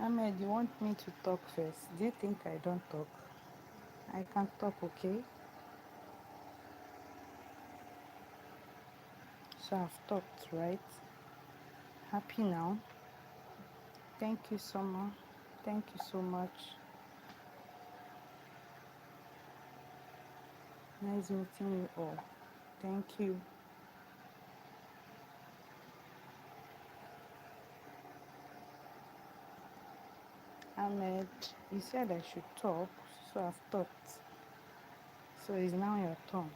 Ahmed, you want me to talk first? Do you think I don't talk? I can talk, okay? So I've talked, right? Happy now? Thank you so much. Thank you so much. Nice meeting you all. Thank you. Ahmed, you said I should talk, so I've talked. So it's now your turn.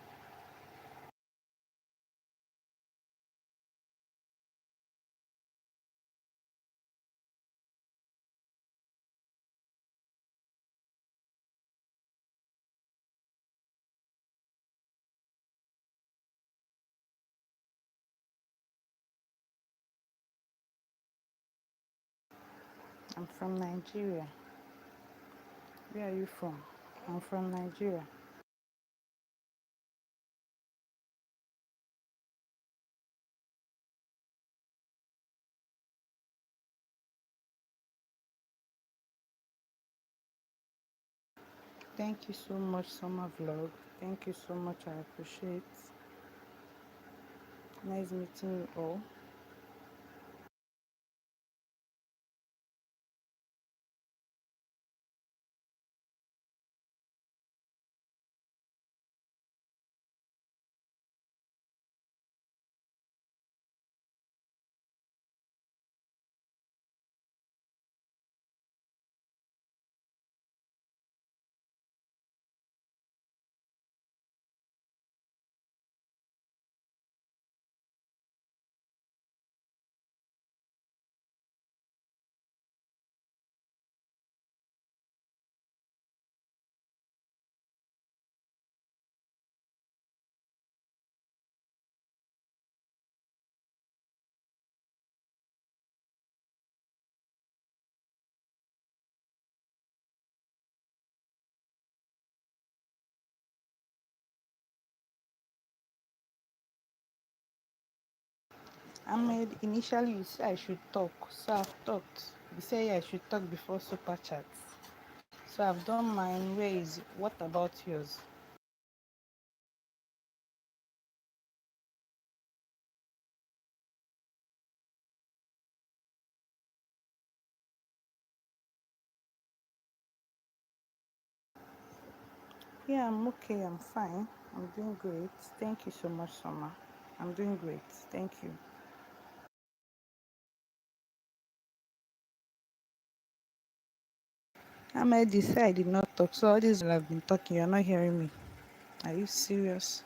I'm from Nigeria. Where are you from? I'm from Nigeria. Thank you so much, Summer Vlog. Thank you so much. I appreciate. Nice meeting you all. Ahmed, initially you said I should talk, so I've talked. You say I should talk before super chats. So I've done mine. Where is what about yours? Yeah, I'm okay, I'm fine. I'm doing great. Thank you so much, Summer. I'm doing great. Thank you. Ahmed, you said I did not talk, so all this while I've been talking, you're not hearing me. Are you serious?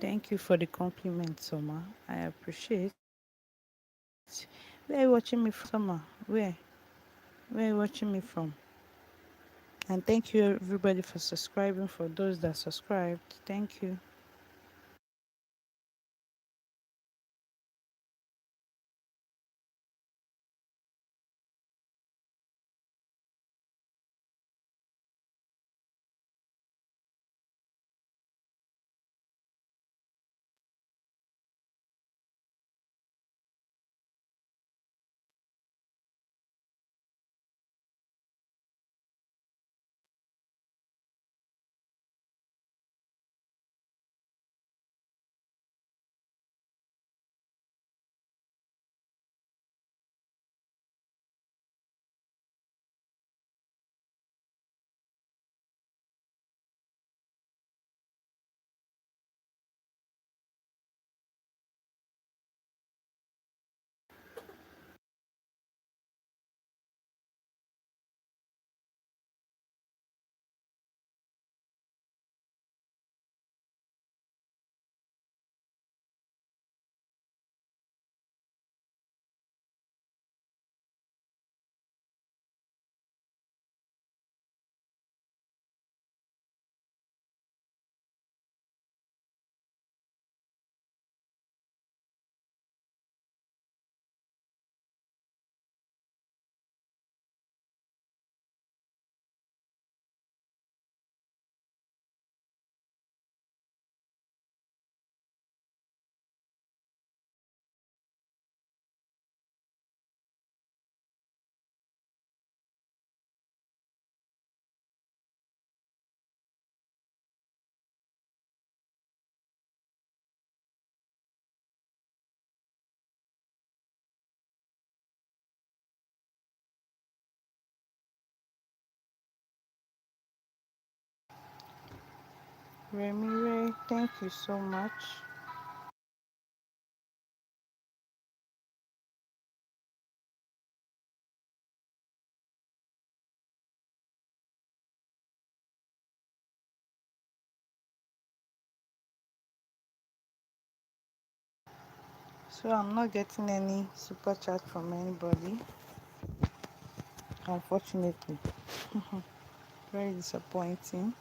Thank you for the compliment, Summer. I appreciate. Where are you watching me from, Summer? Where? Where are you watching me from? And thank you everybody for subscribing. For those that subscribed, thank you. Remy Ray, thank you so much. So I'm not getting any super chat from anybody, unfortunately. Very disappointing.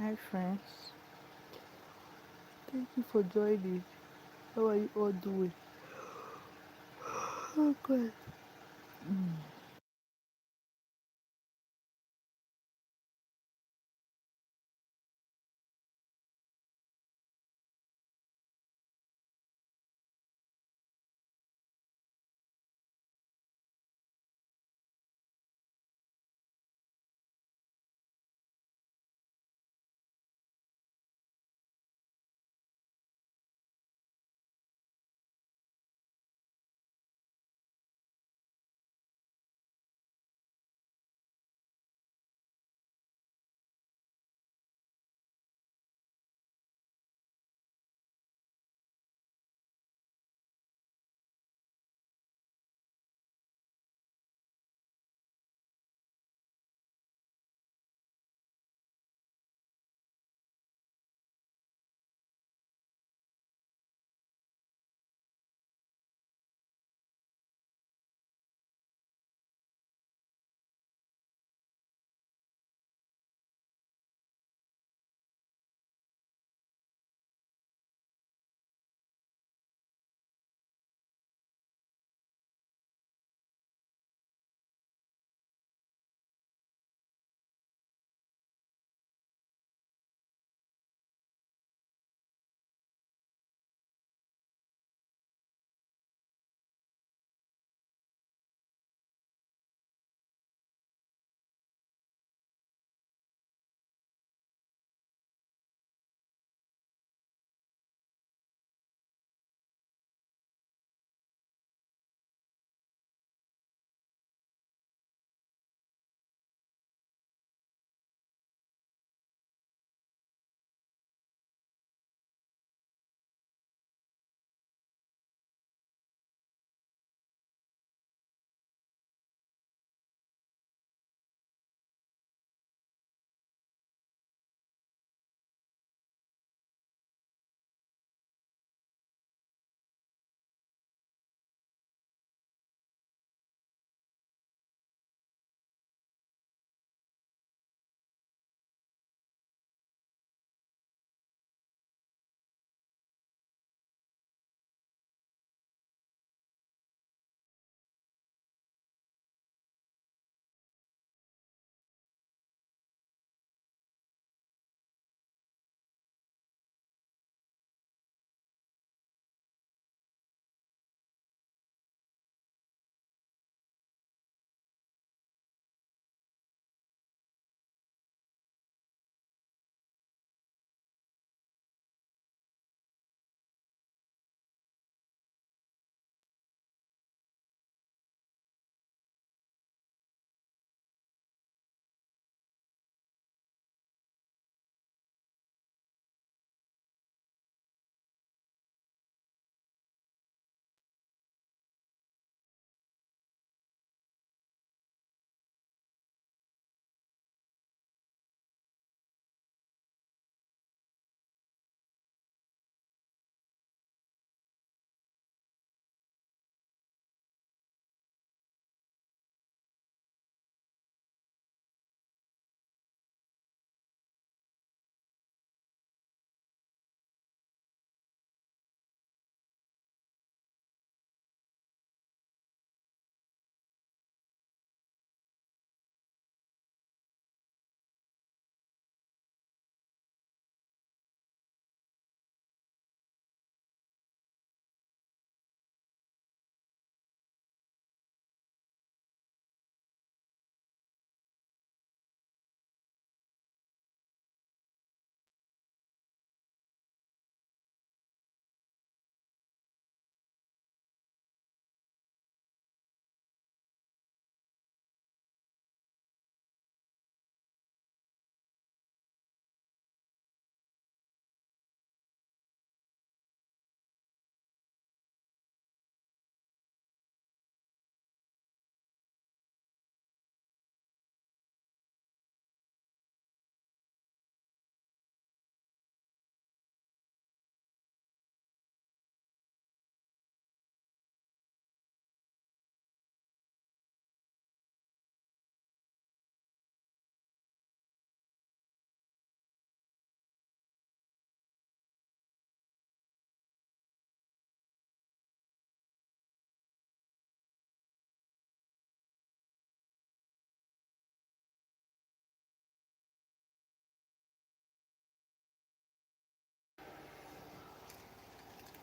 Hi friends, thank you for joining. How are you all doing? Oh God.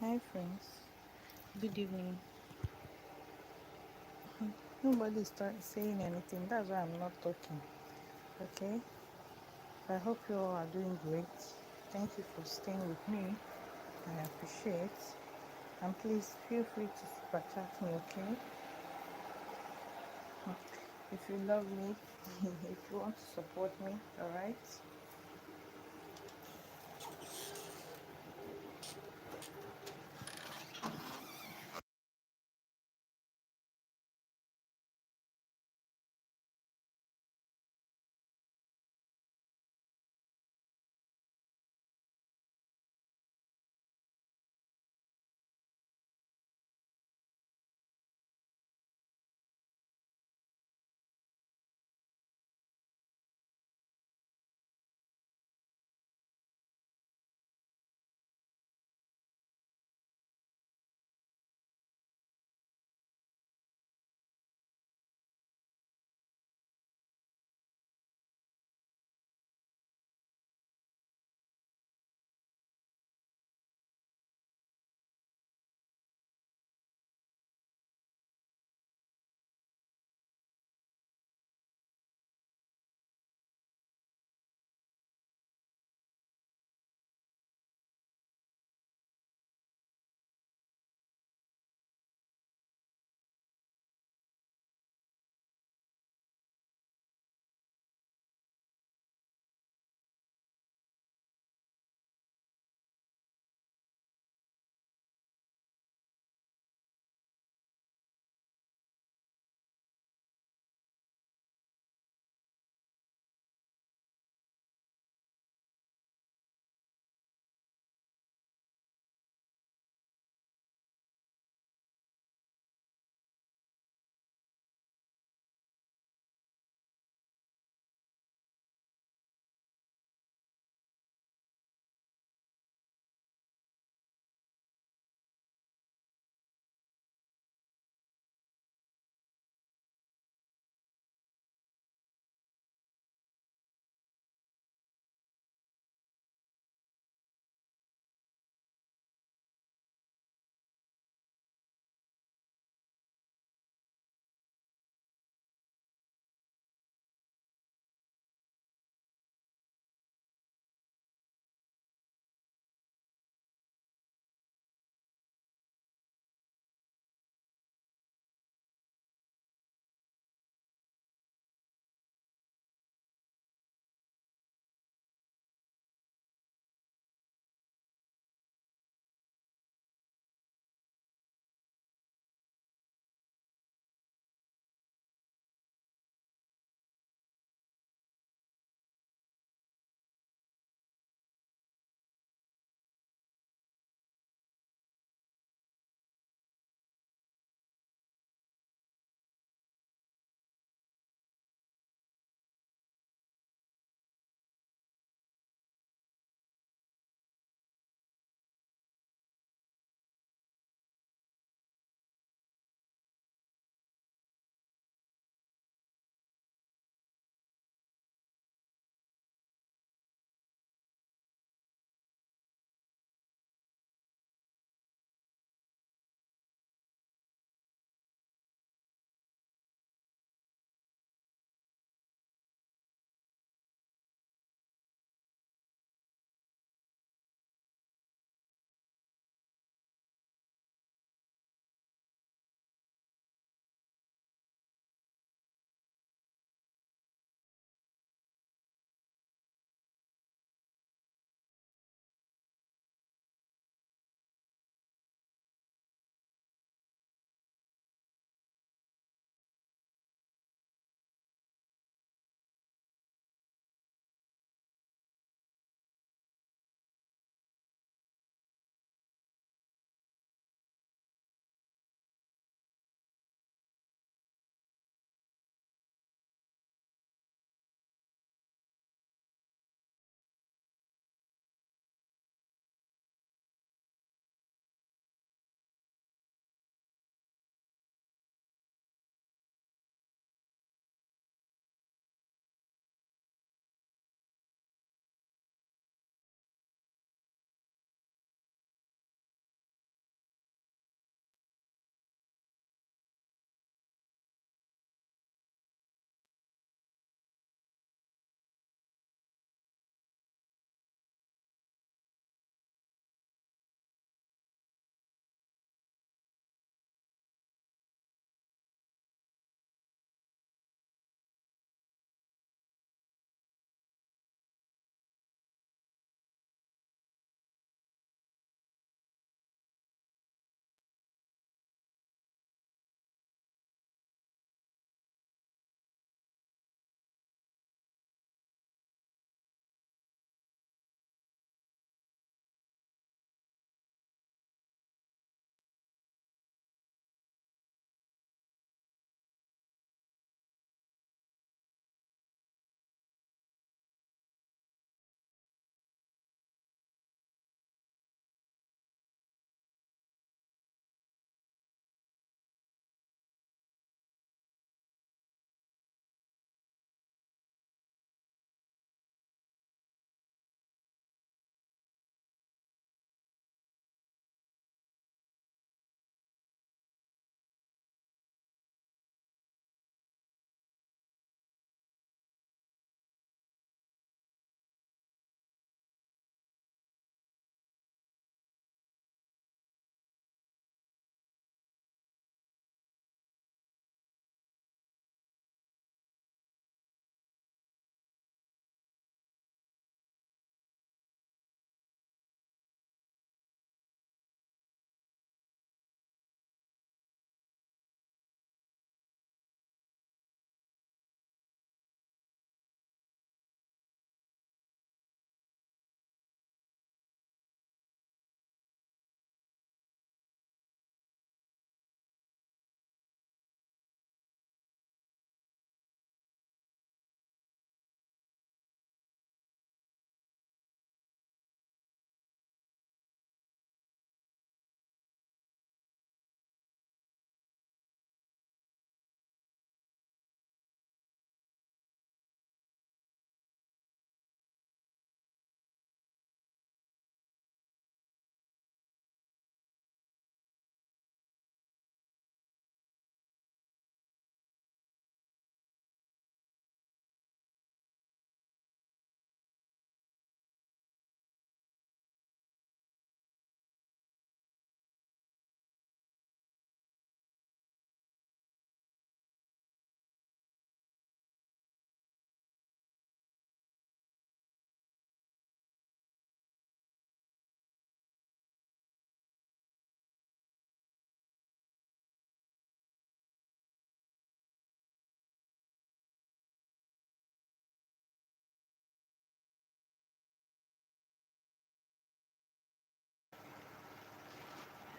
Hi friends, good evening. Nobody start saying anything. That's why I'm not talking. Okay. I hope you all are doing great. Thank you for staying with me. I appreciate. And please feel free to super chat me. Okay. If you love me, if you want to support me, all right.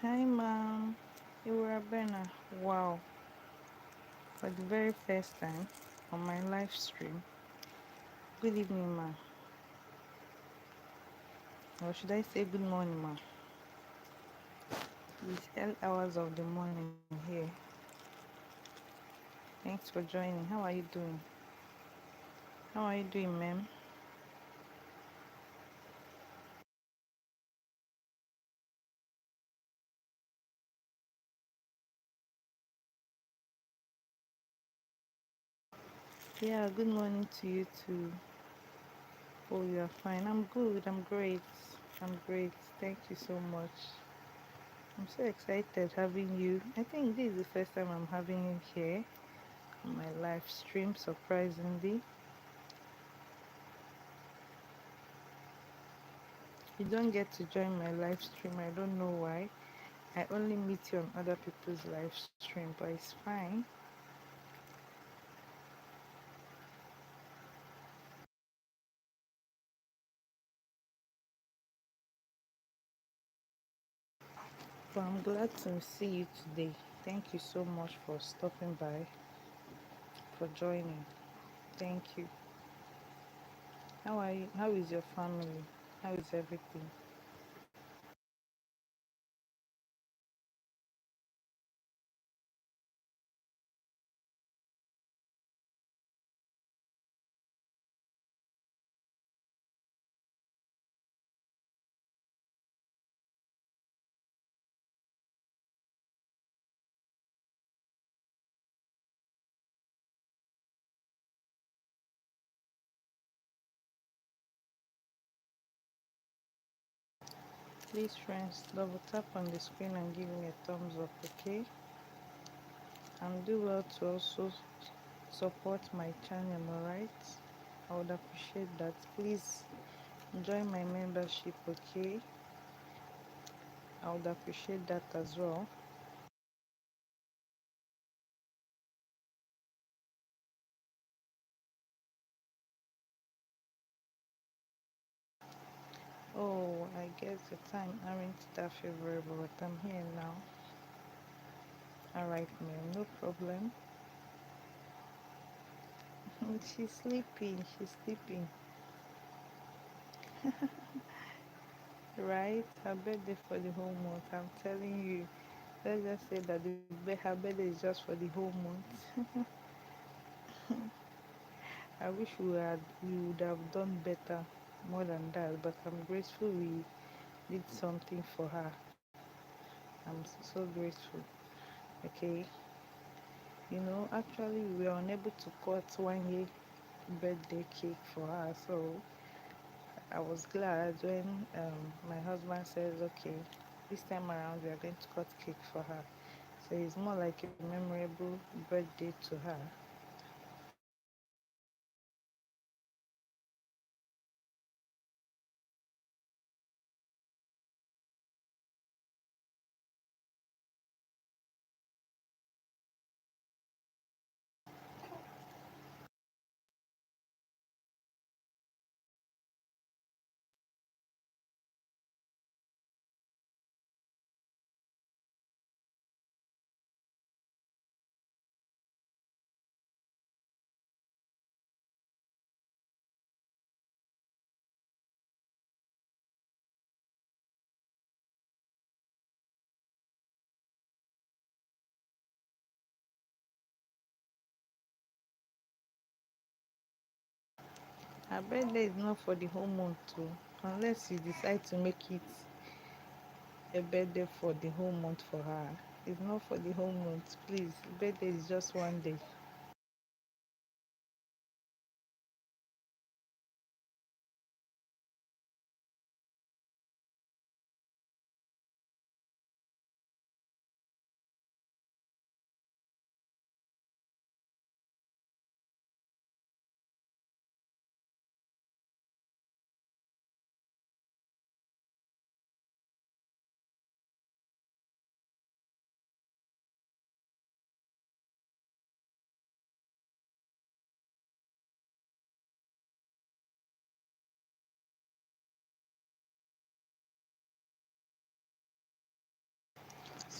Hi, ma'am. You were Bena. Wow. For the very first time on my live stream. Good evening, ma'am. Or should I say good morning, ma'am? It's early hours of the morning here. Thanks for joining. How are you doing? How are you doing, ma'am? Yeah, good morning to you too. Oh, you're fine. I'm good. I'm great. I'm great. Thank you so much. I'm so excited having you. I think this is the first time I'm having you here on my live stream, surprisingly. You don't get to join my live stream. I don't know why. I only meet you on other people's live stream, but it's fine. But I'm glad to see you today. Thank you so much for stopping by, for joining. Thank you. How are you? How is your family? How is everything? Please, friends, double tap on the screen and give me a thumbs up, okay? And do well to also support my channel, alright? I would appreciate that. Please join my membership, okay? I would appreciate that as well. Oh, I guess the time aren't that favorable, but I'm here now. Alright, ma'am, no problem. She's sleeping, she's sleeping. Right? Her birthday for the whole month. I'm telling you. Let's just say that her birthday is just for the whole month. I wish we would have done better, more than that. But I'm grateful we did something for her. I'm so grateful. Okay. Actually, we were unable to cut 1 year birthday cake for her, so I was glad when my husband says, okay, this time around we are going to cut cake for her. So it's more like a memorable birthday to her. Her birthday is not for the whole month too, unless you decide to make it a birthday for the whole month for her. It's not for the whole month, please. Birthday is just 1 day.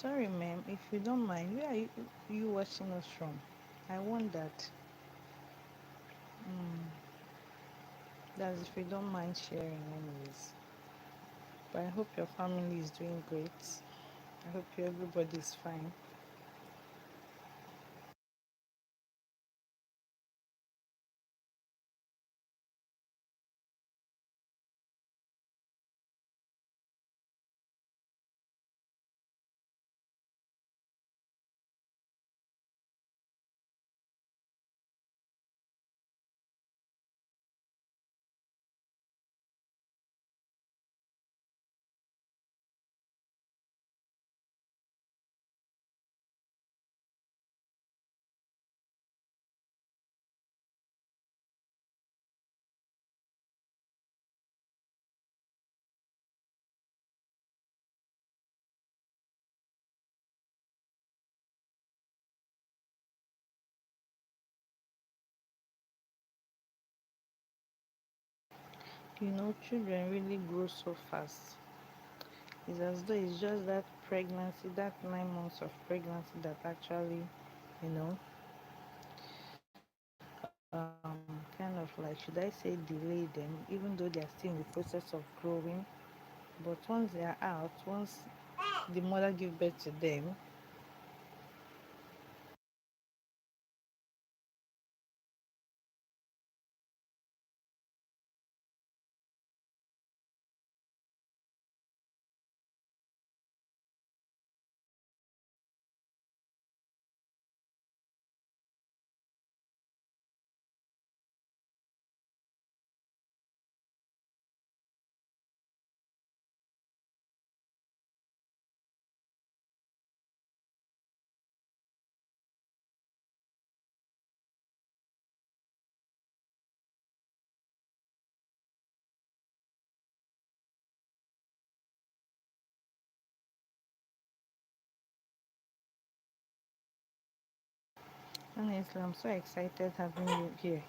Sorry, ma'am, if you don't mind, where are you watching us from? I wondered. That's if you don't mind sharing, anyways. But I hope your family is doing great. I hope everybody is fine. Children really grow so fast. It's as though it's just that pregnancy, that 9 months of pregnancy that actually, you know, kind of like, should I say, delay them, even though they're still in the process of growing. But once they are out, once the mother gives birth to them, honestly, I'm so excited having you here.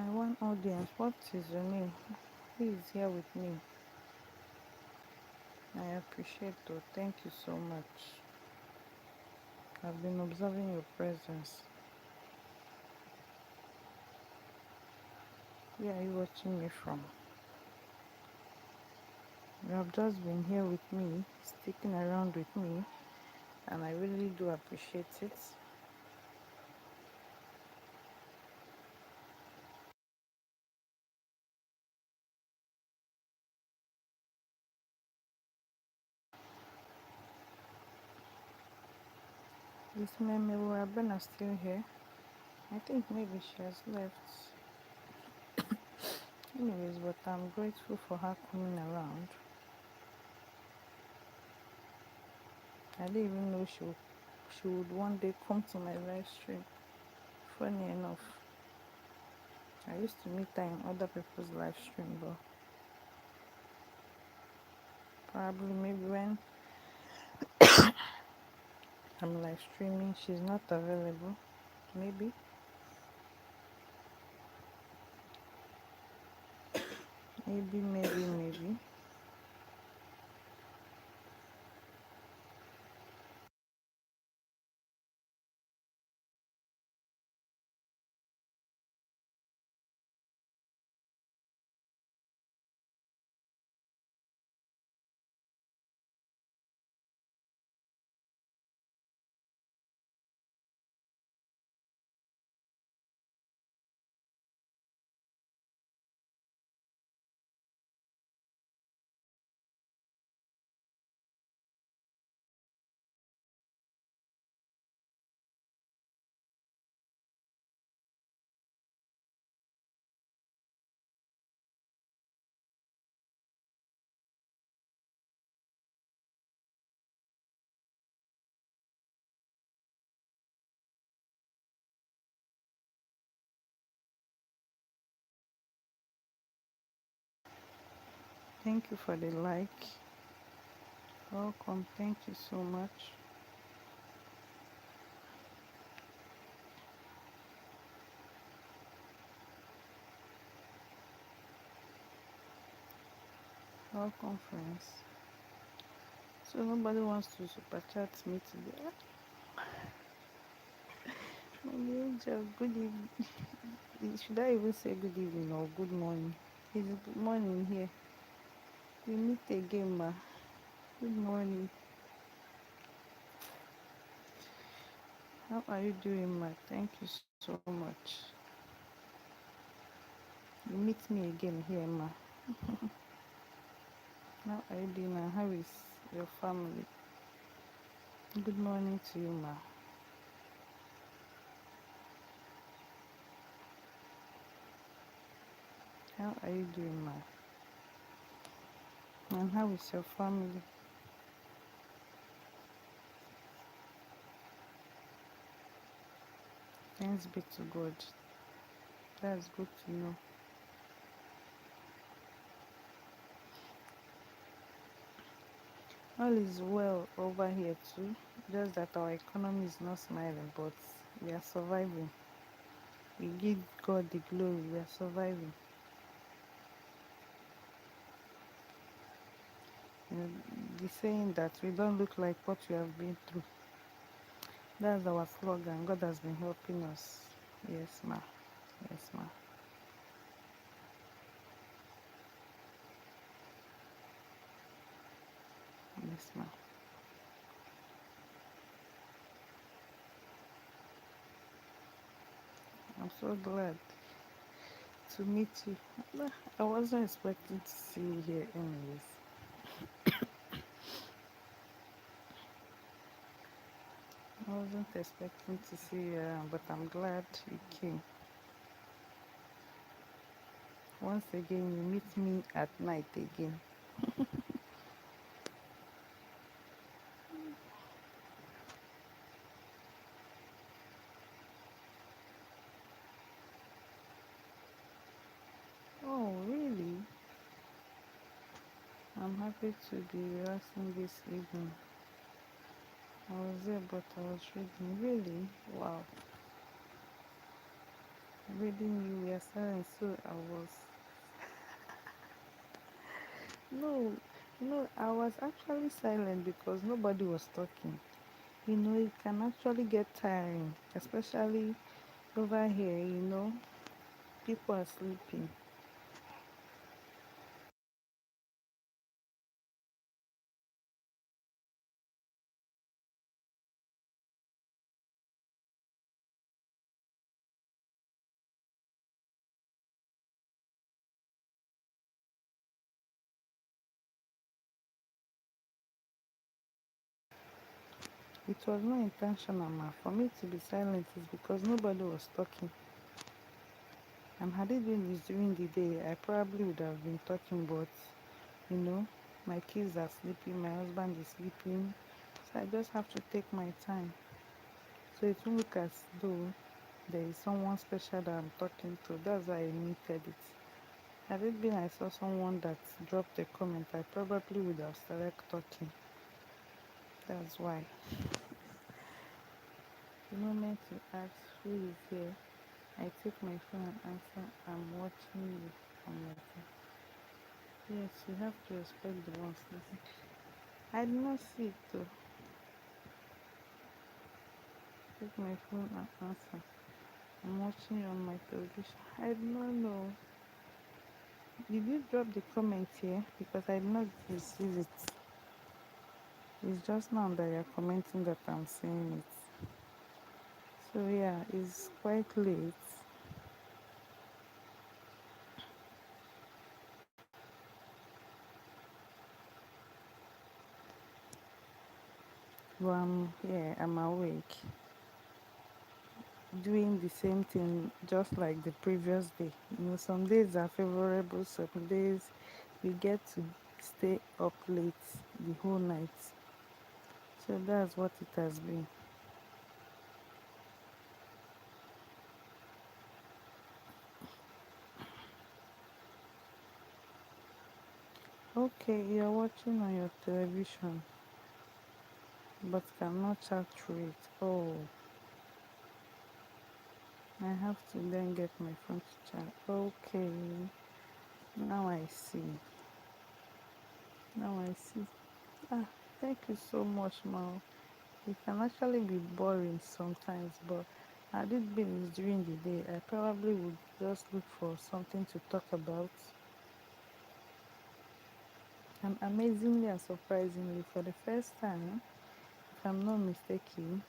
My one audience, what is your name? Who is here with me? I appreciate it. Thank you so much. I've been observing your presence. Where are you watching me from? You have just been here with me, sticking around with me, and I really do appreciate it. Is Meme Urabena still here? I think maybe she has left. Anyways, but I'm grateful for her coming around. I didn't even know she would one day come to my live stream. Funny enough, I used to meet her in other people's live stream, but probably maybe when I'm live streaming, she's not available. Maybe, maybe. Thank you for the like. Welcome. Thank you so much. Welcome, friends. So nobody wants to super chat me today. Mommy Angel, good evening. Should I even say good evening or good morning? It's good morning here. We meet again, ma. Good morning. How are you doing, ma? Thank you so much. You meet me again here, ma. How are you doing, and how is your family? Good morning to you, ma. How are you doing, ma? And how is your family? Thanks be to God. That's good to know. All is well over here too. Just that our economy is not smiling, but we are surviving. We give God the glory. We are surviving. You know, the saying that we don't look like what we have been through. That's our slogan. God has been helping us. Yes, ma. Yes, ma. Yes, ma. I'm so glad to meet you. I wasn't expecting to see you here, anyways. I wasn't expecting to see you around, but I'm glad you came. Once again, you meet me at night again. Oh, really? I'm happy to be relaxing this evening. I was there, but I was reading. Really? Wow. reading you were silent, so I was no, I was actually silent because nobody was talking. It can actually get tiring, especially over here. People are sleeping. It was not intentional, ma. For me to be silent is because nobody was talking. And had it been this during the day, I probably would have been talking, but you know, my kids are sleeping, my husband is sleeping, so I just have to take my time. So it won't look as though there is someone special that I'm talking to. That's why I muted it. Had it been I saw someone that dropped a comment, I probably would have started talking. That's why. The moment you ask who is here, I take my phone and answer, I'm watching you. I'm like, yes, you have to respect the ones listening. I did not see it though. Take my phone and answer. I'm watching you on my television. I did not know. Did you drop the comment here? Because I did not receive it. It's just now that you're commenting that I'm seeing it. So yeah, it's quite late. But I'm awake. Doing the same thing just like the previous day. Some days are favorable, some days we get to stay up late the whole night. So that's what it has been. Okay, you're watching on your television but cannot chat through it. Oh, I have to then get my phone to chat. Okay, now I see. Now I see. Ah, thank you so much, Mal. It can actually be boring sometimes, but had it been during the day, I probably would just look for something to talk about. And amazingly and surprisingly, for the first time, if I'm not mistaken,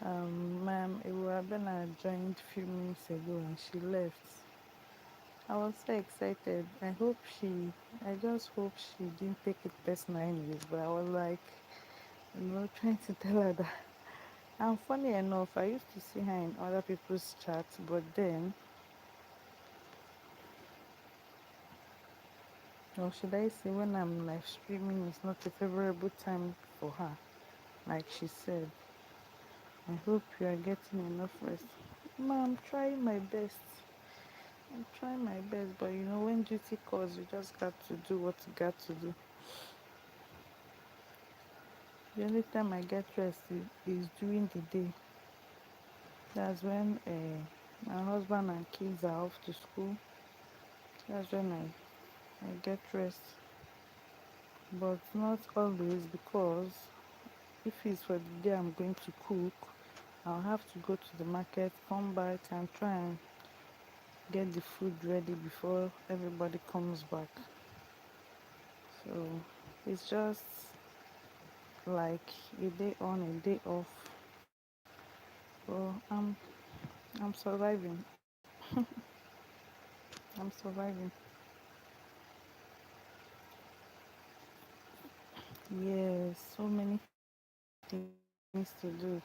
Ma'am Iwabena joined a few minutes ago and she left. I was so excited. I just hope she didn't take it personally, but I was like, trying to tell her that. And funny enough, I used to see her in other people's chats, but then, or should I say, when I'm live streaming, it's not a favorable time for her, like she said. I hope you are getting enough rest. Ma, I'm trying my best. I'm trying my best, but when duty calls, you just got to do what you got to do. The only time I get rest is during the day. That's when my husband and kids are off to school. That's when I get rest. But not always, because if it's for the day I'm going to cook, I'll have to go to the market, come back and try and get the food ready before everybody comes back. So it's just like a day on, a day off. So I'm surviving. I'm surviving. Yes, so many things to do.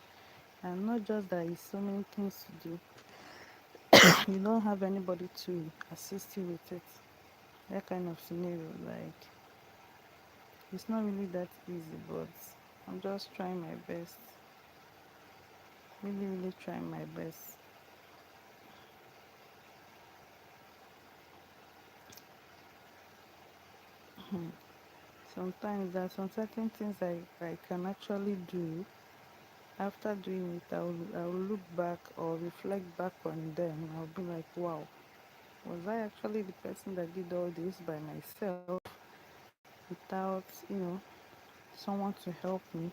And not just that, it's so many things to do. You don't have anybody to assist you with it. That kind of scenario, like, it's not really that easy, but I'm just trying my best. Really, really trying my best. Sometimes there are some certain things I can actually do After doing it, I'll look back or reflect back on them. I'll be like, wow, was I actually the person that did all this by myself without, someone to help me?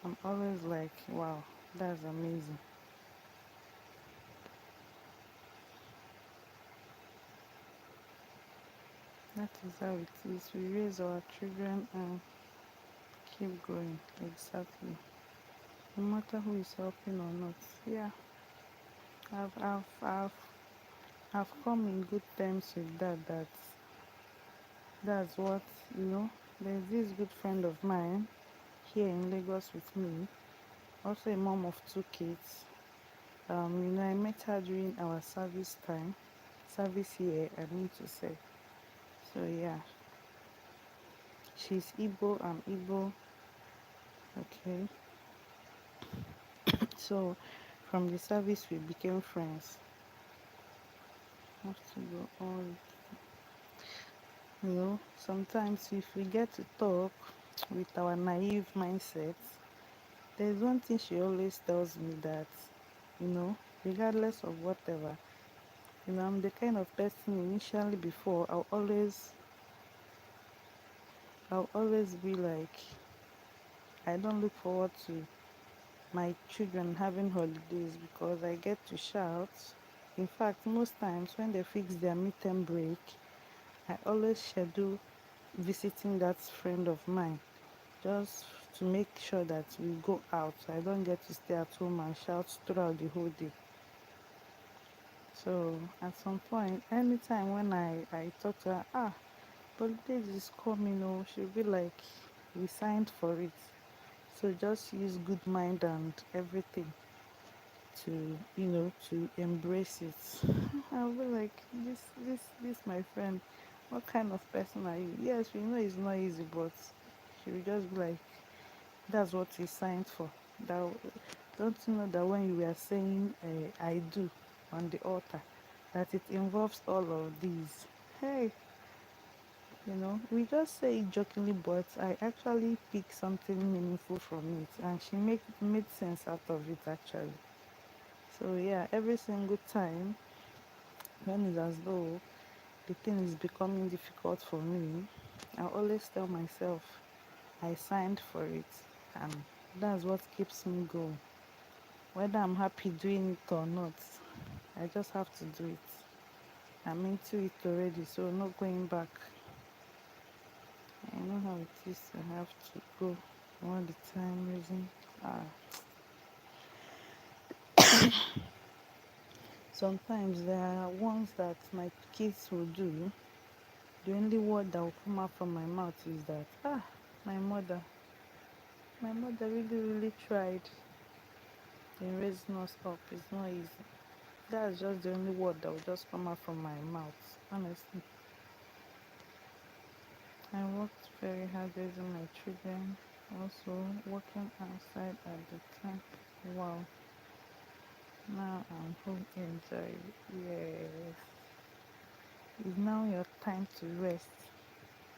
I'm always like, wow, that's amazing. That is how it is. We raise our children and keep going. Exactly. No matter who is helping or not. Yeah. I've I've I've I've come in good terms with that. That's what, you know. There's this good friend of mine here in Lagos with me, also a mom of two kids. I met her during our service here, I mean to say. So yeah, she's Igbo, I'm Igbo. Okay, so from the service we became friends. Have to go on. Sometimes if we get to talk with our naive mindsets, there's one thing she always tells me that, you know, regardless of whatever, I'm the kind of person initially before I'll always be like, I don't look forward to my children having holidays because I get to shout. In fact, most times when they fix their midterm break, I always schedule visiting that friend of mine just to make sure that we go out. I don't get to stay at home and shout throughout the whole day. So at some point, anytime when I talk to her, holidays is coming, she'll be like, we signed for it. So just use good mind and everything to embrace it. I'll be like, this my friend, what kind of person are you? Yes, we know it's not easy, but she will just be like, that's what we signed for. That, don't you know that when you were saying I do on the altar, that it involves all of these? Hey, we just say it jokingly, but I actually pick something meaningful from it, and she made sense out of it actually. So yeah, every single time when it's as though the thing is becoming difficult for me, I always tell myself I signed for it, and that's what keeps me going. Whether I'm happy doing it or not, I just have to do it. I'm into it already, so no going back. I know how it is to have to go all the time using. Ah, sometimes there are ones that my kids will do. The only word that will come out from my mouth is that, my mother, my mother really, really tried in raising us up. It's not easy. That's just the only word that will just come out from my mouth. Honestly, I worked very hard raising my children, also working outside at the time. Wow, now I'm home enjoying. Yes, it's now your time to rest.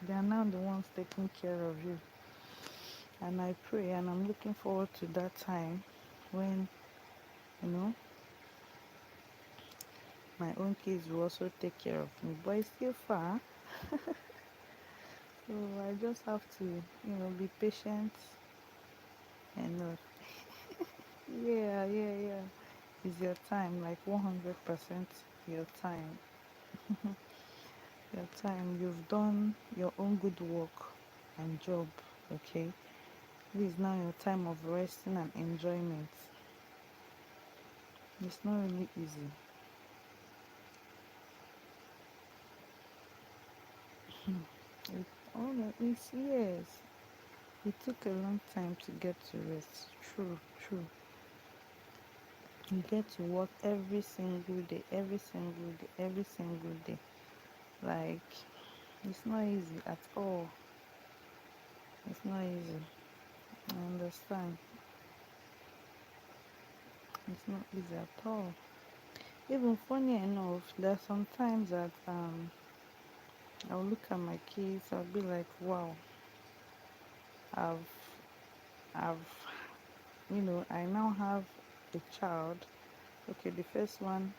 They are now the ones taking care of you. And I pray and I'm looking forward to that time when, you know, my own kids will also take care of me. But it's still far. So I just have to, be patient and yeah. It's your time, like 100% your time. Your time. You've done your own good work and job, okay? This is now your time of resting and enjoyment. It's not really easy. It, it's yes. It took a long time to get to rest. True, true. You get to work every single day, every single day, every single day. Like, it's not easy at all. It's not easy. I understand. It's not easy at all. Even funny enough, there are some times that I'll look at my kids, I'll be like, wow, I've I've, I now have a child. Okay, the first one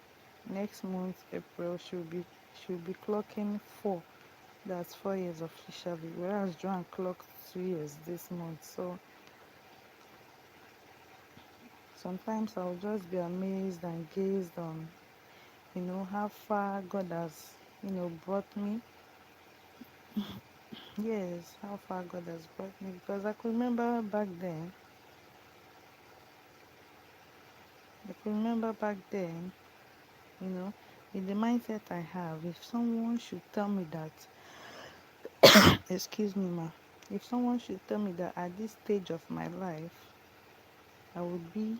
next month, April, she'll be clocking 4. That's 4 years officially, whereas Joan clocked 2 years this month. So sometimes I'll just be amazed and gazed on, how far God has, brought me. Yes, how far God has brought me, because I could remember back then, I could remember back then, you know, with the mindset I have, if someone should tell me that, excuse me, ma, if someone should tell me that at this stage of my life, I would be,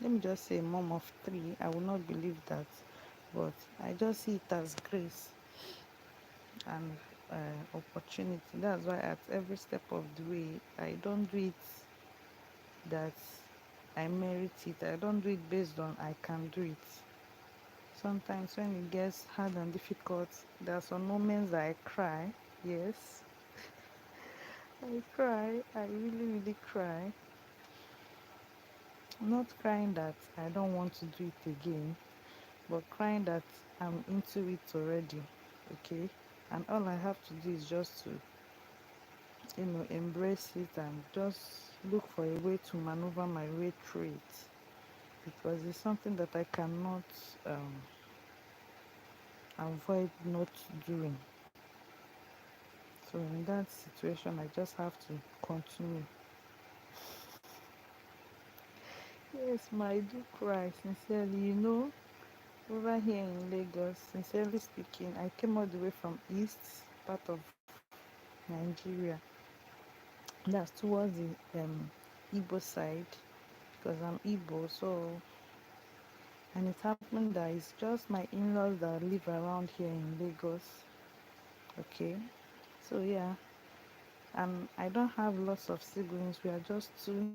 let me just say, a mom of 3, I will not believe that. But I just see it as grace and opportunity. That's why at every step of the way, I don't do it that I merit it. I don't do it based on I can do it. Sometimes when it gets hard and difficult, there are some moments that I cry. Yes, I cry. I really, really cry. Not crying that I don't want to do it again, but crying that I'm into it already. Okay, and all I have to do is just to, embrace it and just look for a way to maneuver my way through it, because it's something that I cannot avoid not doing. So in that situation, I just have to continue. Yes, my do cry sincerely. Over here in Lagos, sincerely speaking, I came all the way from east part of Nigeria. That's towards the Igbo side, because I'm Igbo. So, and it happened that it's just my in-laws that live around here in Lagos. Okay, so yeah, and I don't have lots of siblings. We are just two,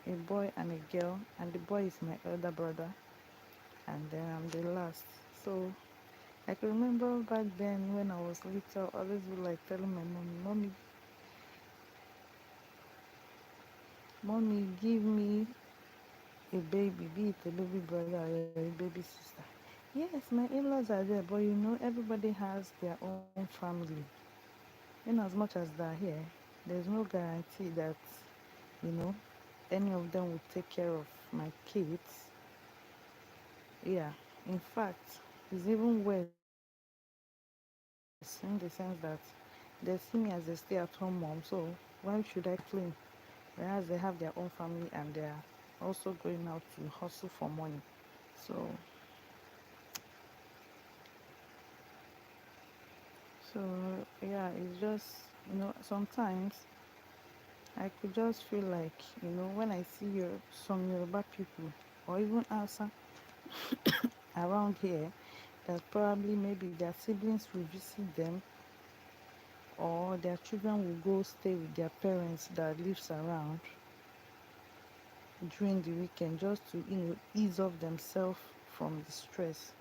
a boy and a girl, and the boy is my elder brother, and then I'm the last. So I can remember back then when I was little, I always be like telling my mommy, give me a baby, be it a baby brother or a baby sister. Yes, my in-laws are there, but everybody has their own family. In as much as they're here, there's no guarantee that, you know, any of them will take care of my kids. Yeah, in fact, it's even worse in the sense that they see me as a stay-at-home mom, so why should I claim? Whereas they have their own family and they're also going out to hustle for money. So, so yeah, it's just, sometimes I could just feel like, when I see some Yoruba people or even Hausa around here, that probably maybe their siblings will visit them, or their children will go stay with their parents that lives around during the weekend, just to ease off themselves from the stress.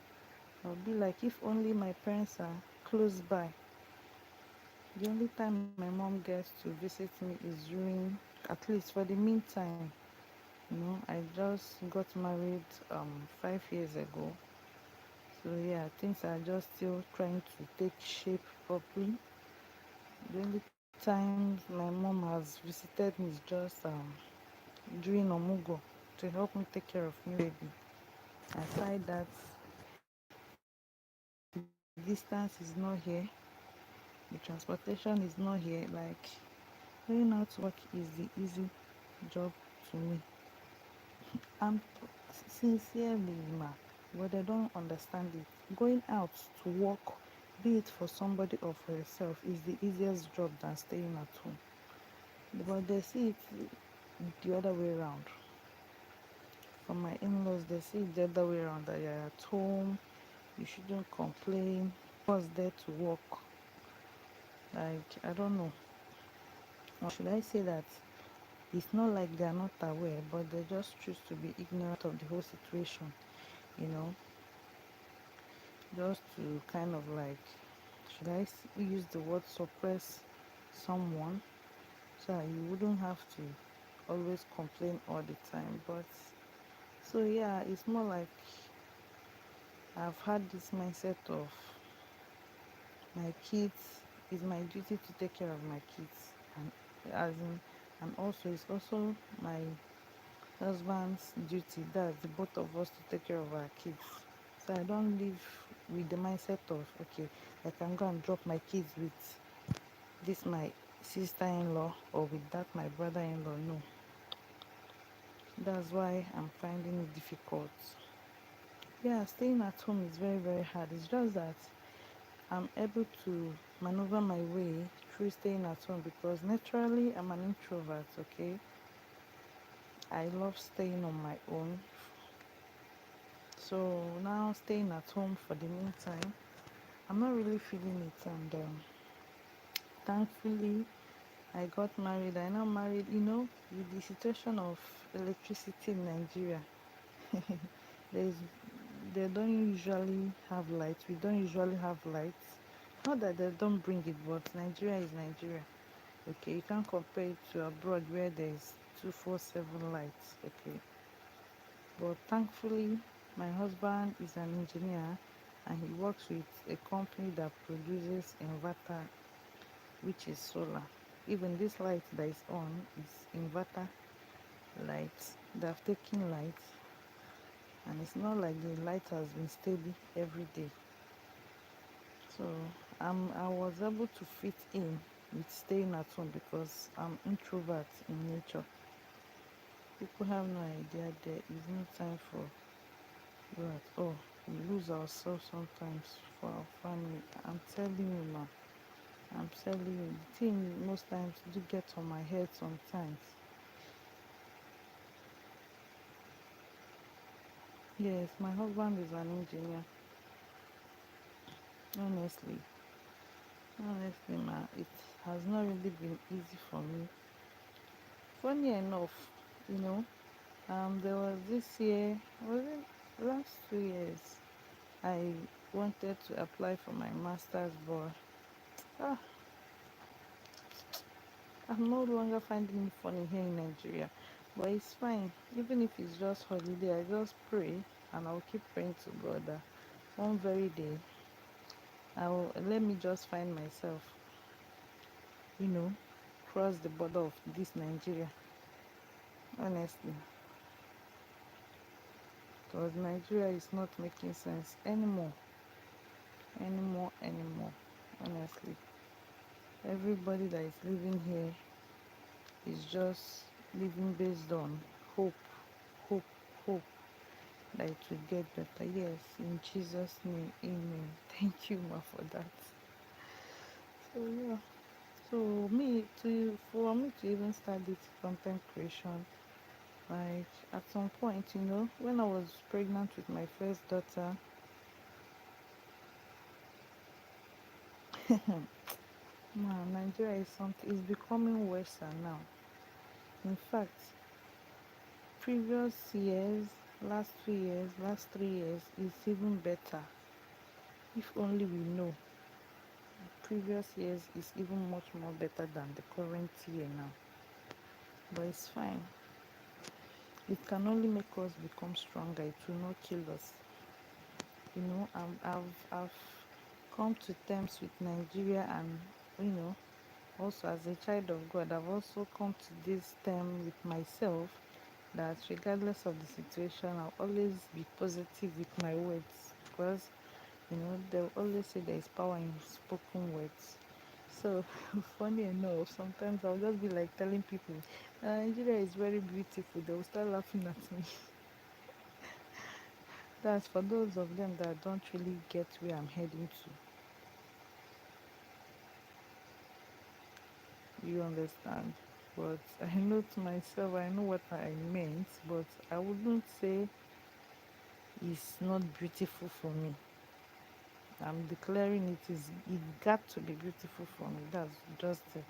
I'll be like, if only my parents are close by. The only time my mom gets to visit me is during, at least for the meantime. I just got married 5 years ago. So yeah, things are just still trying to take shape properly. The only times my mom has visited me is just during Omugo to help me take care of new baby. Aside that, the distance is not here, the transportation is not here. Like, going out to work is the easy job to me. And sincerely, ma, but they don't understand it. Going out to work, be it for somebody or for yourself, is the easiest job than staying at home. But they see it the other way around. For my in-laws, they see it the other way around, that you're at home, you shouldn't complain. What's there to work? Like, I don't know. Or should I say that it's not like they're not aware, but they just choose to be ignorant of the whole situation, you know, just to kind of like, should I use the word suppress someone? so you wouldn't have to always complain all the time. But so yeah, it's more like I've had this mindset of my kids, it's my duty to take care of my kids, and as in, and also it's also my husband's duty, that's the both of us, to take care of our kids. So I don't live with the mindset of, okay, I can go and drop my kids with this my sister-in-law or with that my brother-in-law. No, that's why I'm finding it difficult. Yeah, staying at home is very, very hard. It's just that I'm able to maneuver my way through staying at home because naturally I'm an introvert, okay? I love staying on my own. So now staying at home for the meantime, I'm not really feeling it. And thankfully, I got married. I now married, with the situation of electricity in Nigeria. There's, they don't usually have lights. We don't usually have lights. Not that they don't bring it, but Nigeria is Nigeria. Okay, you can't compare it to abroad where there's 247 lights. Okay, but thankfully, my husband is an engineer and he works with a company that produces inverter, which is solar. Even this light that is on is inverter light. They have taken light, and it's not like the light has been steady every day. So I was able to fit in with staying at home because I'm introvert in nature. People have no idea there is no time for that. Oh, we lose ourselves sometimes for our family. I'm telling you, man. I'm telling you, the thing most times do get on my head sometimes. Yes, my husband is an engineer. Honestly, honestly, man, it has not really been easy for me. Funny enough, you know, there was this year, was it last 2 years? I wanted to apply for my master's, but ah, I'm no longer finding it funny here in Nigeria. But it's fine. Even if it's just holiday, I just pray and I'll keep praying to God that one very day I'll let me just find myself, you know, cross the border of this Nigeria. Honestly. Because Nigeria is not making sense anymore. Anymore. Honestly. Everybody that is living here is just living based on hope, hope, hope that it will get better. Yes, in Jesus' name, amen. Thank you, Ma, for that. So yeah. So for me to even start this content creation, like at some point, when I was pregnant with my first daughter, man, Nigeria is becoming worse now. In fact, previous years, last 2 years, last 3 years is even better. If only we know previous years is even much more better than the current year now. But it's fine. It can only make us become stronger. It will not kill us. I've come to terms with Nigeria, and also as a child of God, I've also come to this term with myself that regardless of the situation, I'll always be positive with my words because they'll always say there is power in spoken words. So funny enough, sometimes I'll just be like telling people, Nigeria is very beautiful. They'll start laughing at me. That's for those of them that don't really get where I'm heading to. You understand? But I know to myself, I know what I meant, but I wouldn't say it's not beautiful for me. I'm declaring it got to be beautiful for me. That's just it.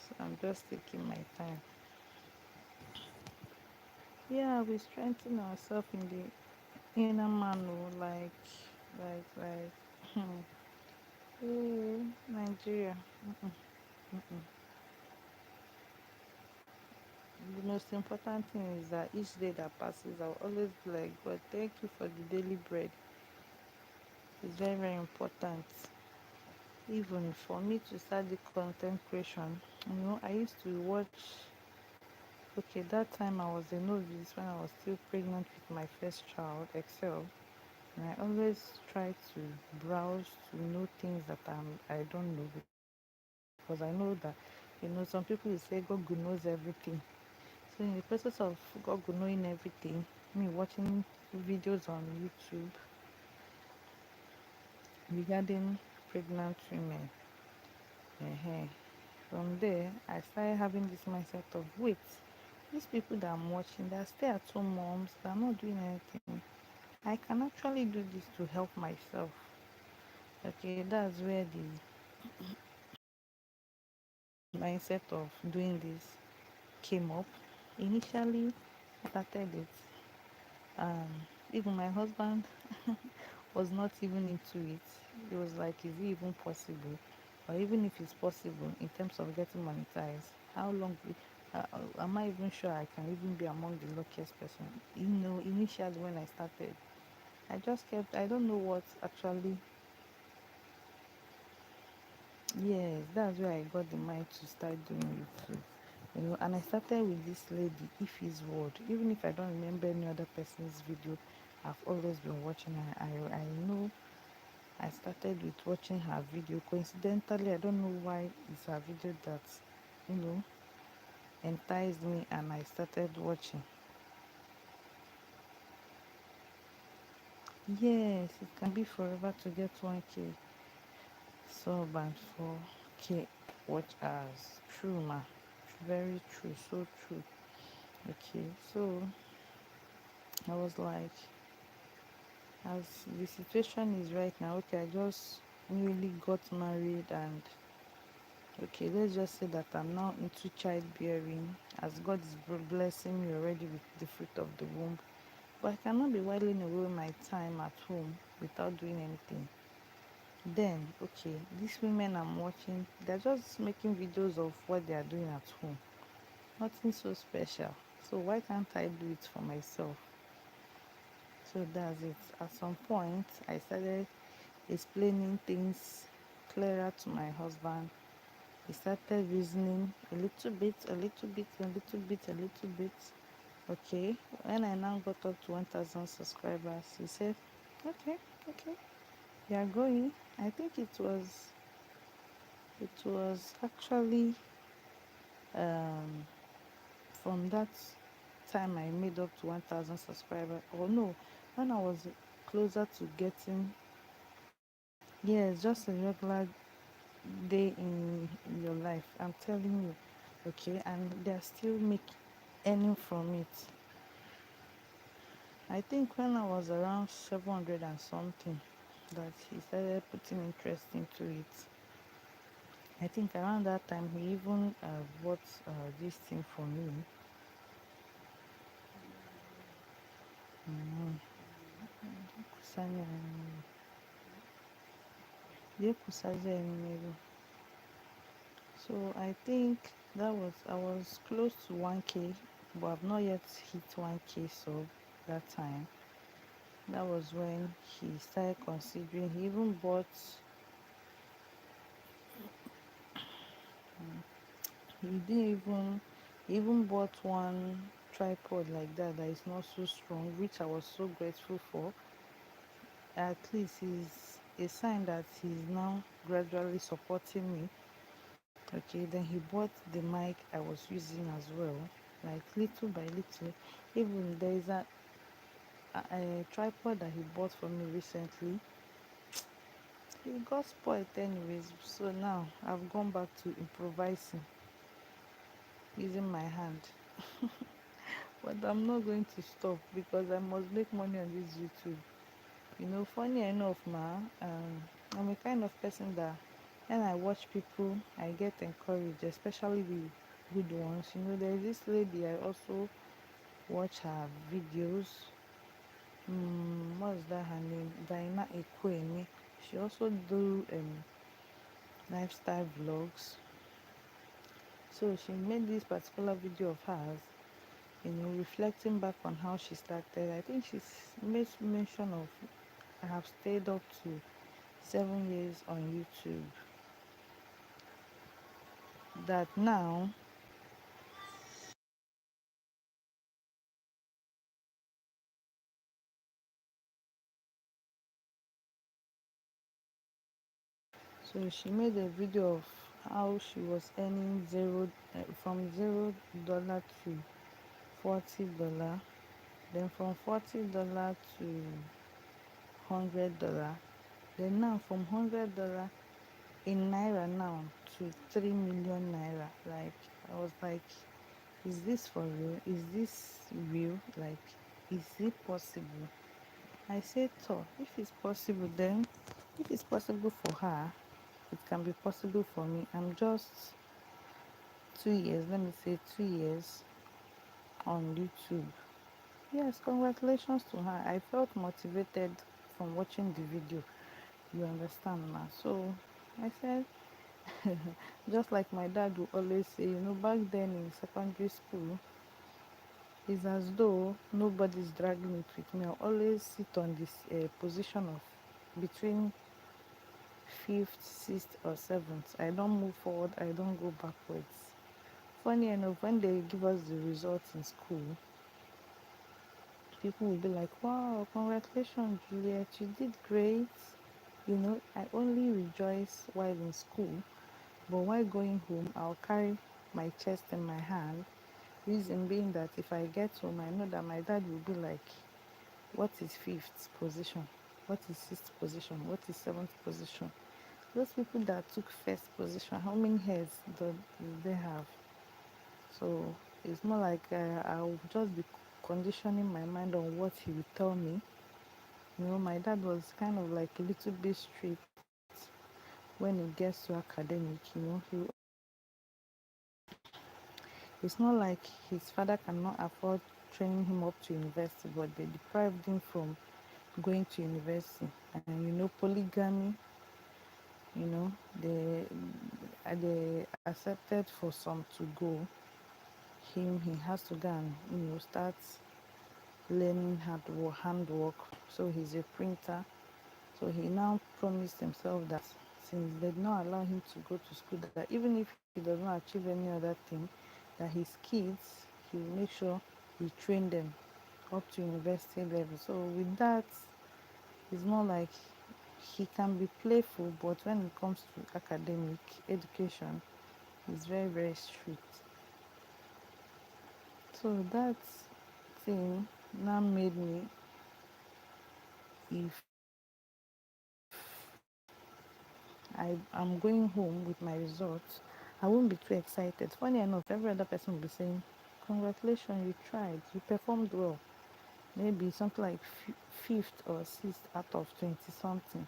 So I'm just taking my time. Yeah, we strengthen ourselves in the inner man, oh, like, hey, Nigeria. Mm-mm. Mm-mm. The most important thing is that each day that passes, I'll always be like, God, thank you for the daily bread. It's very, very important. Even for me to start the content creation, I used to watch. Okay, that time I was a novice when I was still pregnant with my first child, Excel, and I always try to browse to know things that I don't know because I know that some people will say Google knows everything. So in the process of Google knowing everything, me watching videos on YouTube regarding pregnant women. uh From there, I started having this mindset of wait, these people that I'm watching, they're stay-at-home moms, they're not doing anything. I can actually do this to help myself. Okay, that's where the mindset of doing this came up. Initially, I started it. Um, Even my husband was not even into it. He was like, is it even possible? Or even if it's possible in terms of getting monetized, how long am I even sure I can even be among the luckiest person? Initially when I started, I don't know what actually, yes, that's where I got the mind to start doing YouTube. And I started with this lady, Ife's World. Even if I don't remember any other person's video, I've always been watching her. I know I started with watching her video. Coincidentally, I don't know why it's her video that, you know, enticed me and I started watching. Yes, it can be forever to get 1K sub and 4K watch hours. True, ma. Very true, so true. Okay, so I was like, as the situation is right now, okay, I just newly got married and okay, let's just say that I'm now into childbearing as God is blessing me already with the fruit of the womb. But I cannot be whiling away my time at home without doing anything. Then, okay, these women I'm watching, they're just making videos of what they are doing at home. Nothing so special. So why can't I do it for myself? So that's it. At some point, I started explaining things clearer to my husband. He started reasoning a little bit, a little bit, a little bit, a little bit. Okay, when I now got up to 1,000 subscribers, he said, okay, okay, you are going. I think it was actually um, from that time I made up to 1,000 subscribers. Or no, when I was closer to getting, yes, just a regular day in your life. I'm telling you, okay, and they're still making earning from it. I think when I was around 700 and something, that he started putting interest into it. I think around that time he even bought this thing for me. Mm, kusanya ye kusaja emimeru. So I think I was close to 1K, but I've not yet hit 1K. So that time, that was when he started considering. He even bought. He didn't even he even bought one tripod like that is not so strong, which I was so grateful for. At least is a sign that he's now gradually supporting me. Okay, then he bought the mic I was using as well, like little by little. Even there is a tripod that he bought for me recently. It got spoiled anyways, so now I've gone back to improvising using my hand. But I'm not going to stop because I must make money on this YouTube. Funny enough, I'm a kind of person that when I watch people, I get encouraged, especially the good ones. There's this lady I also watch her videos. What's that her name? Diana Ekweme. She also do lifestyle vlogs. So she made this particular video of hers, reflecting back on how she started. I think she's made mention of, I have stayed up to 7 years on YouTube. That now, so she made a video of how she was earning from $0 to $40, then from $40 to $100, then now from $100 in naira now to 3 million naira. Like, I was like, is this for real? Is this real? Like, is it possible? I said, so if it's possible, then if it's possible for her, it can be possible for me. I'm just 2 years, let me say 2 years on YouTube. Yes, congratulations to her. I felt motivated from watching the video. You understand now? So I said, just like my dad would always say, back then in secondary school, it's as though nobody's dragging it with me. I always sit on this position of between fifth, sixth, or seventh. I don't move forward, I don't go backwards. Funny enough, when they give us the results in school, people will be like, wow, congratulations, Juliet, you did great. I only rejoice while in school, but while going home, I'll carry my chest in my hand. Reason being that if I get home, I know that my dad will be like, what is fifth position? What is sixth position? What is seventh position? Those people that took first position, how many heads do they have? So it's more like I'll just be conditioning my mind on what he would tell me. My dad was kind of like a little bit strict when it gets to academic. It's not like his father cannot afford training him up to university, but they deprived him from going to university. And polygamy, you know, they they accepted for some to go. He has to go and start learning handwork. So he's a printer. So he now promised himself that since they did not allow him to go to school, that even if he does not achieve any other thing, that his kids, he will make sure he train them up to university level. So with that, it's more like he can be playful, but when it comes to academic education, he's very, very strict. So that thing now made me, if I'm going home with my results, I won't be too excited. Funny enough, every other person will be saying, congratulations, you tried, you performed well. Maybe something like fifth or sixth out of 20 something.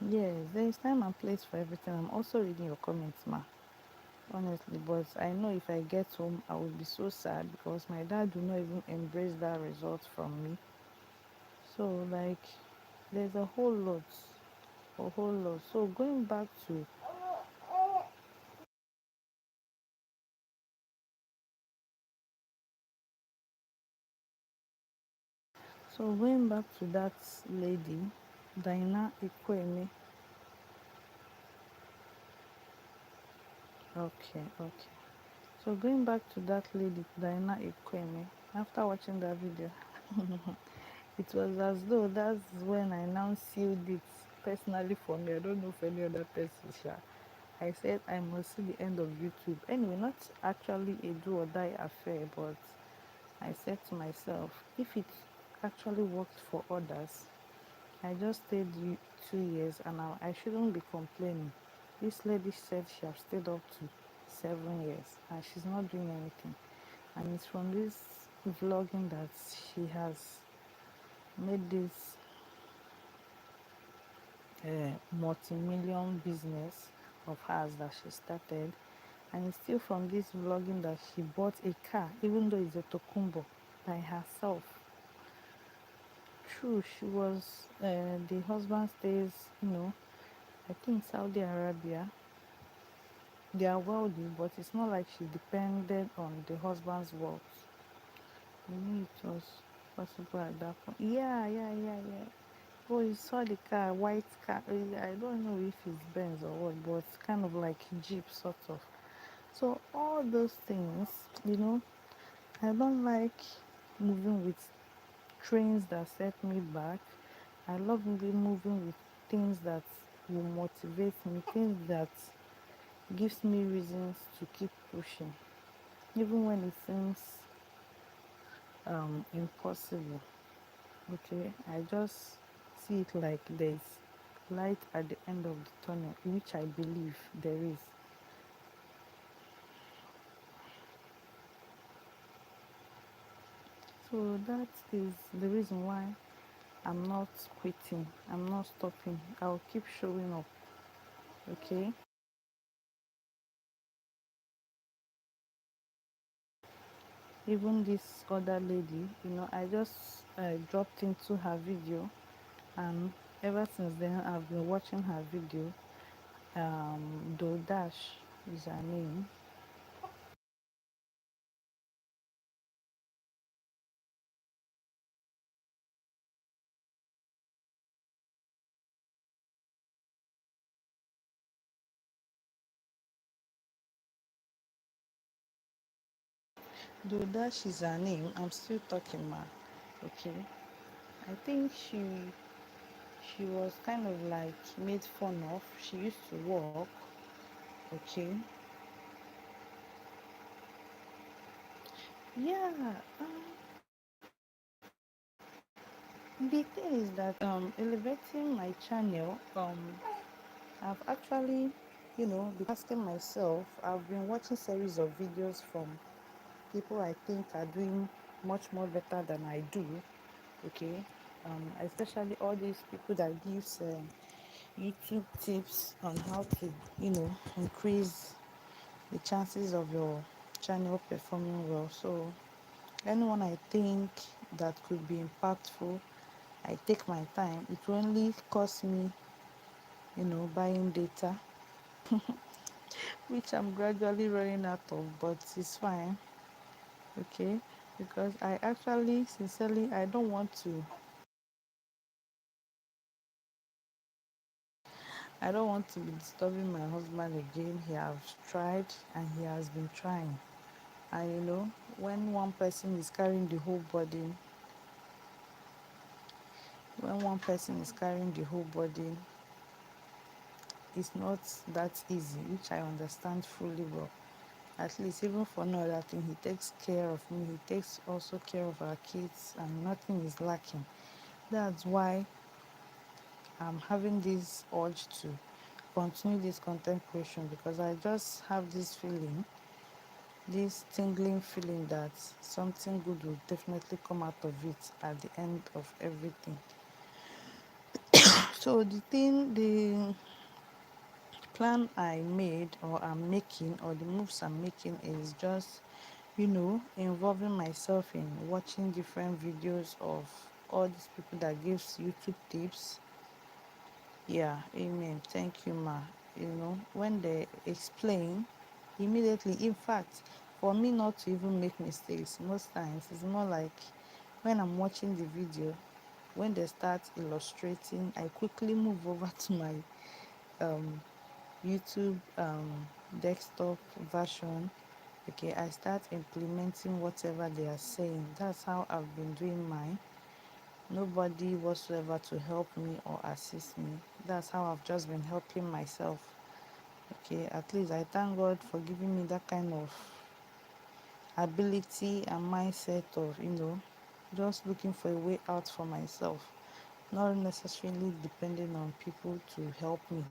Yes, there is time and place for everything. I'm also reading your comments, ma. Honestly, but I know if I get home, I will be so sad because my dad will not even embrace that result from me. So, like, there's a whole lot. So, going back to that lady, Diana Ikweme. Okay. So going back to that lady, Diana Ikweme, after watching that video, it was as though that's when I now sealed it personally for me. I don't know if any other person shall. I said I must see the end of YouTube. Anyway, not actually a do or die affair, but I said to myself, if it actually worked for others, I just stayed 2 years and I shouldn't be complaining. This lady said she has stayed up to 7 years and she's not doing anything. And it's from this vlogging that she has made this multi-million business of hers that she started. And it's still from this vlogging that she bought a car, even though it's a Tokumbo, by herself. True, she was, the husband stays, I think Saudi Arabia. They are wealthy, but it's not like she depended on the husband's wealth. Maybe it was possible at that point. Yeah. Oh, you saw the car, white car. I don't know if it's Benz or what, but it's kind of like Jeep, sort of. So all those things, I don't like moving with trains that set me back. I love moving with things that will motivate me, things that gives me reasons to keep pushing, even when it seems impossible. Okay, I just see it like there's light at the end of the tunnel, which I believe there is. So that is the reason why I'm not quitting, I'm not stopping, I'll keep showing up. Okay, even this other lady, I just dropped into her video, and ever since then I've been watching her video. Do Dash is her name. Do Dash is her name. I'm still talking, ma. Okay, I think she was kind of like made fun of. She used to work. Okay, yeah. The thing is that elevating my channel, I've actually, been asking myself. I've been watching series of videos from people I think are doing much more better than I do. Okay, especially all these people that gives YouTube tips on how to, increase the chances of your channel performing well. So anyone I think that could be impactful, I take my time. It will only cost me, buying data, which I'm gradually running out of, but it's fine. Okay, because I actually sincerely I don't want to be disturbing my husband again. He has tried and he has been trying. And when one person is carrying the whole burden, when one person is carrying the whole burden, it's not that easy, which I understand fully well. At least even for no other thing, he takes care of me. He takes also care of our kids, and nothing is lacking. That's why I'm having this urge to continue this content creation, because I just have this feeling, this tingling feeling that something good will definitely come out of it at the end of everything. So the plan I made, or I'm making, or the moves I'm making, is just, involving myself in watching different videos of all these people that gives YouTube tips. Yeah, amen. Thank you, ma. When they explain immediately, in fact, for me not to even make mistakes, most times it's more like when I'm watching the video, when they start illustrating, I quickly move over to my um, YouTube desktop version. Okay, I start implementing whatever they are saying. That's how I've been doing mine. Nobody whatsoever to help me or assist me. That's how I've just been helping myself. Okay, at least I thank God for giving me that kind of ability and mindset of, just looking for a way out for myself, not necessarily depending on people to help me,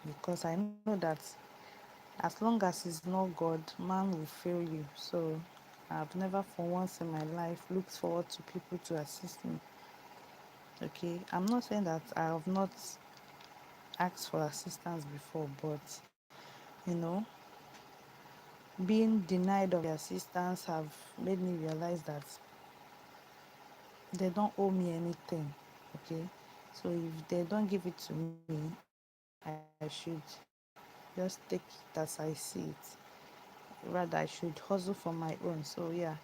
because I know that as long as it's not God, man will fail you. So I've never for once in my life looked forward to people to assist me. Okay, I'm not saying that I have not asked for assistance before, but you know being denied of the assistance have made me realize that they don't owe me anything. Okay, so if they don't give it to me, I should just take it as I see it. Rather, I should hustle for my own. So yeah,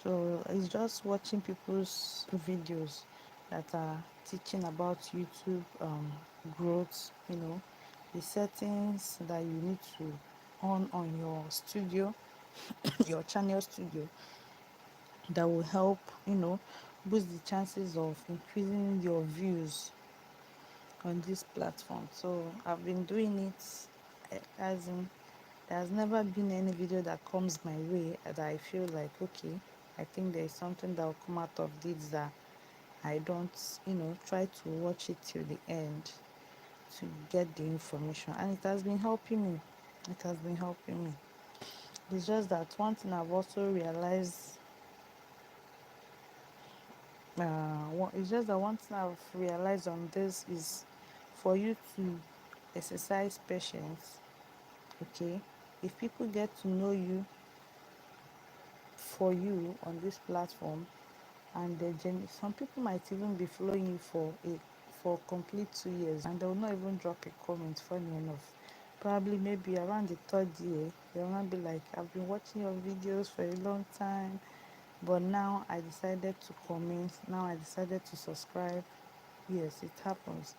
so it's just watching people's videos that are teaching about YouTube growth, the settings that you need to on your studio, your channel studio, that will help, boost the chances of increasing your views on this platform. So I've been doing it, as in, there has never been any video that comes my way that I feel like, okay, I think there is something that will come out of this, that I don't, try to watch it till the end to get the information. And it has been helping me. It has been helping me. It's just that one thing I've also realized, it's just that one thing I've realized on this is, for you to exercise patience, okay, if people get to know you for you on this platform, and some people might even be following you for complete 2 years, and they will not even drop a comment. Funny enough, probably maybe around the third year they'll not be like, I've been watching your videos for a long time, but now I decided to comment, now I decided to subscribe. Yes, it happens.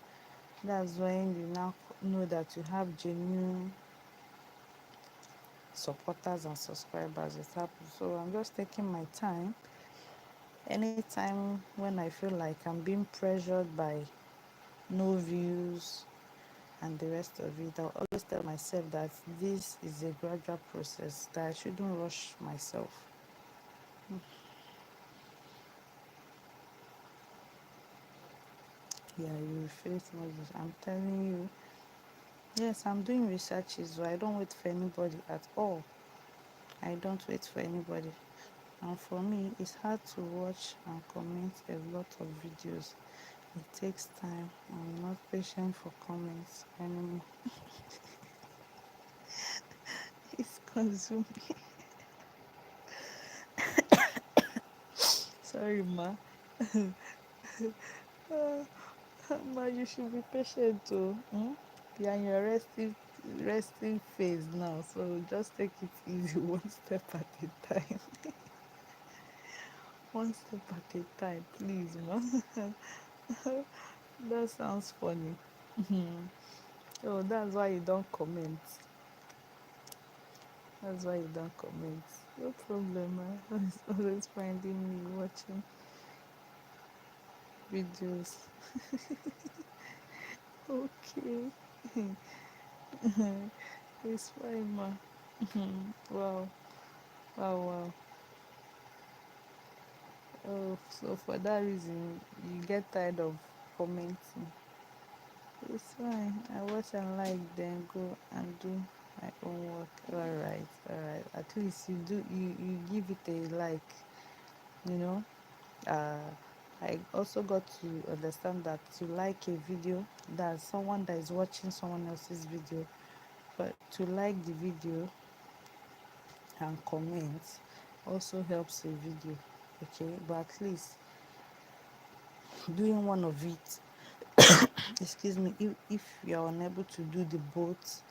That's when you now know that you have genuine supporters and subscribers. It happens. So I'm just taking my time. Anytime when I feel like I'm being pressured by no views and the rest of it, I'll always tell myself that this is a gradual process, that I shouldn't rush myself. Yeah, you face Moses. I'm telling you. Yes, I'm doing researches, so I don't wait for anybody at all. I don't wait for anybody. And for me, it's hard to watch and comment a lot of videos. It takes time. I'm not patient for comments anymore. It's consuming. Sorry, ma. Ma, you should be patient too. You're in your resting phase now, so just take it easy, one step at a time. One step at a time, please, ma. That sounds funny. Oh, that's why you don't comment. That's why you don't comment. No problem, ma. It's always finding me watching videos. Okay. It's fine, ma. Wow. Wow, wow. Oh, so for that reason, you get tired of commenting. It's fine. I watch and like, then go and do my own work. Alright, alright. At least you give it a like, you know. Uh, I also got to understand that to like a video, that someone that is watching someone else's video, but to like the video and comment also helps a video. Okay, but at least doing one of it, excuse me, if you are unable to do the both,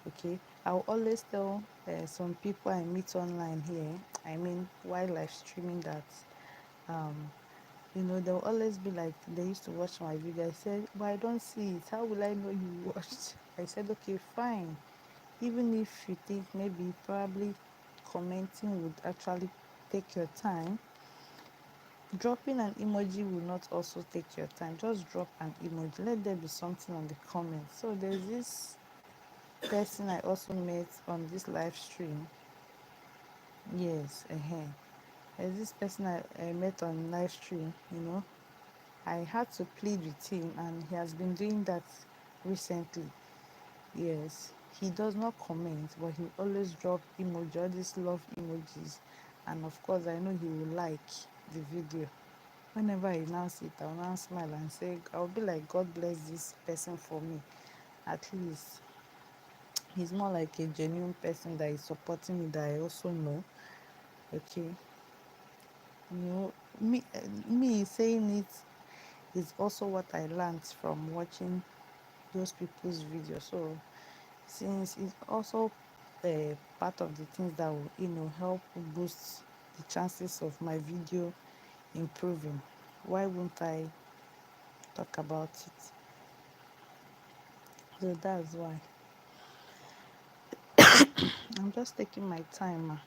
okay, I'll always tell some people I meet online here, I mean while live streaming, that um they'll always be like, they used to watch my video. I said, but I don't see it, how will I know you watched? I said, okay, fine. Even if you think maybe probably commenting would actually take your time, dropping an emoji will not also take your time. Just drop an emoji, let there be something on the comments. So there's this person I also met on this live stream. Yes, there's this person I met on live stream. I had to plead with him, and he has been doing that recently. Yes, he does not comment, but he always drop emoji, all these love emojis, and of course I know he will like the video. Whenever I now see it, I'll now smile and say, I'll be like, God bless this person for me. At least he's more like a genuine person that is supporting me, that I also know. Okay, you know, me saying it is also what I learned from watching those people's videos. So since it's also part of the things that will help boost the chances of my video improving. Why won't I talk about it? So that's why I'm just taking my time.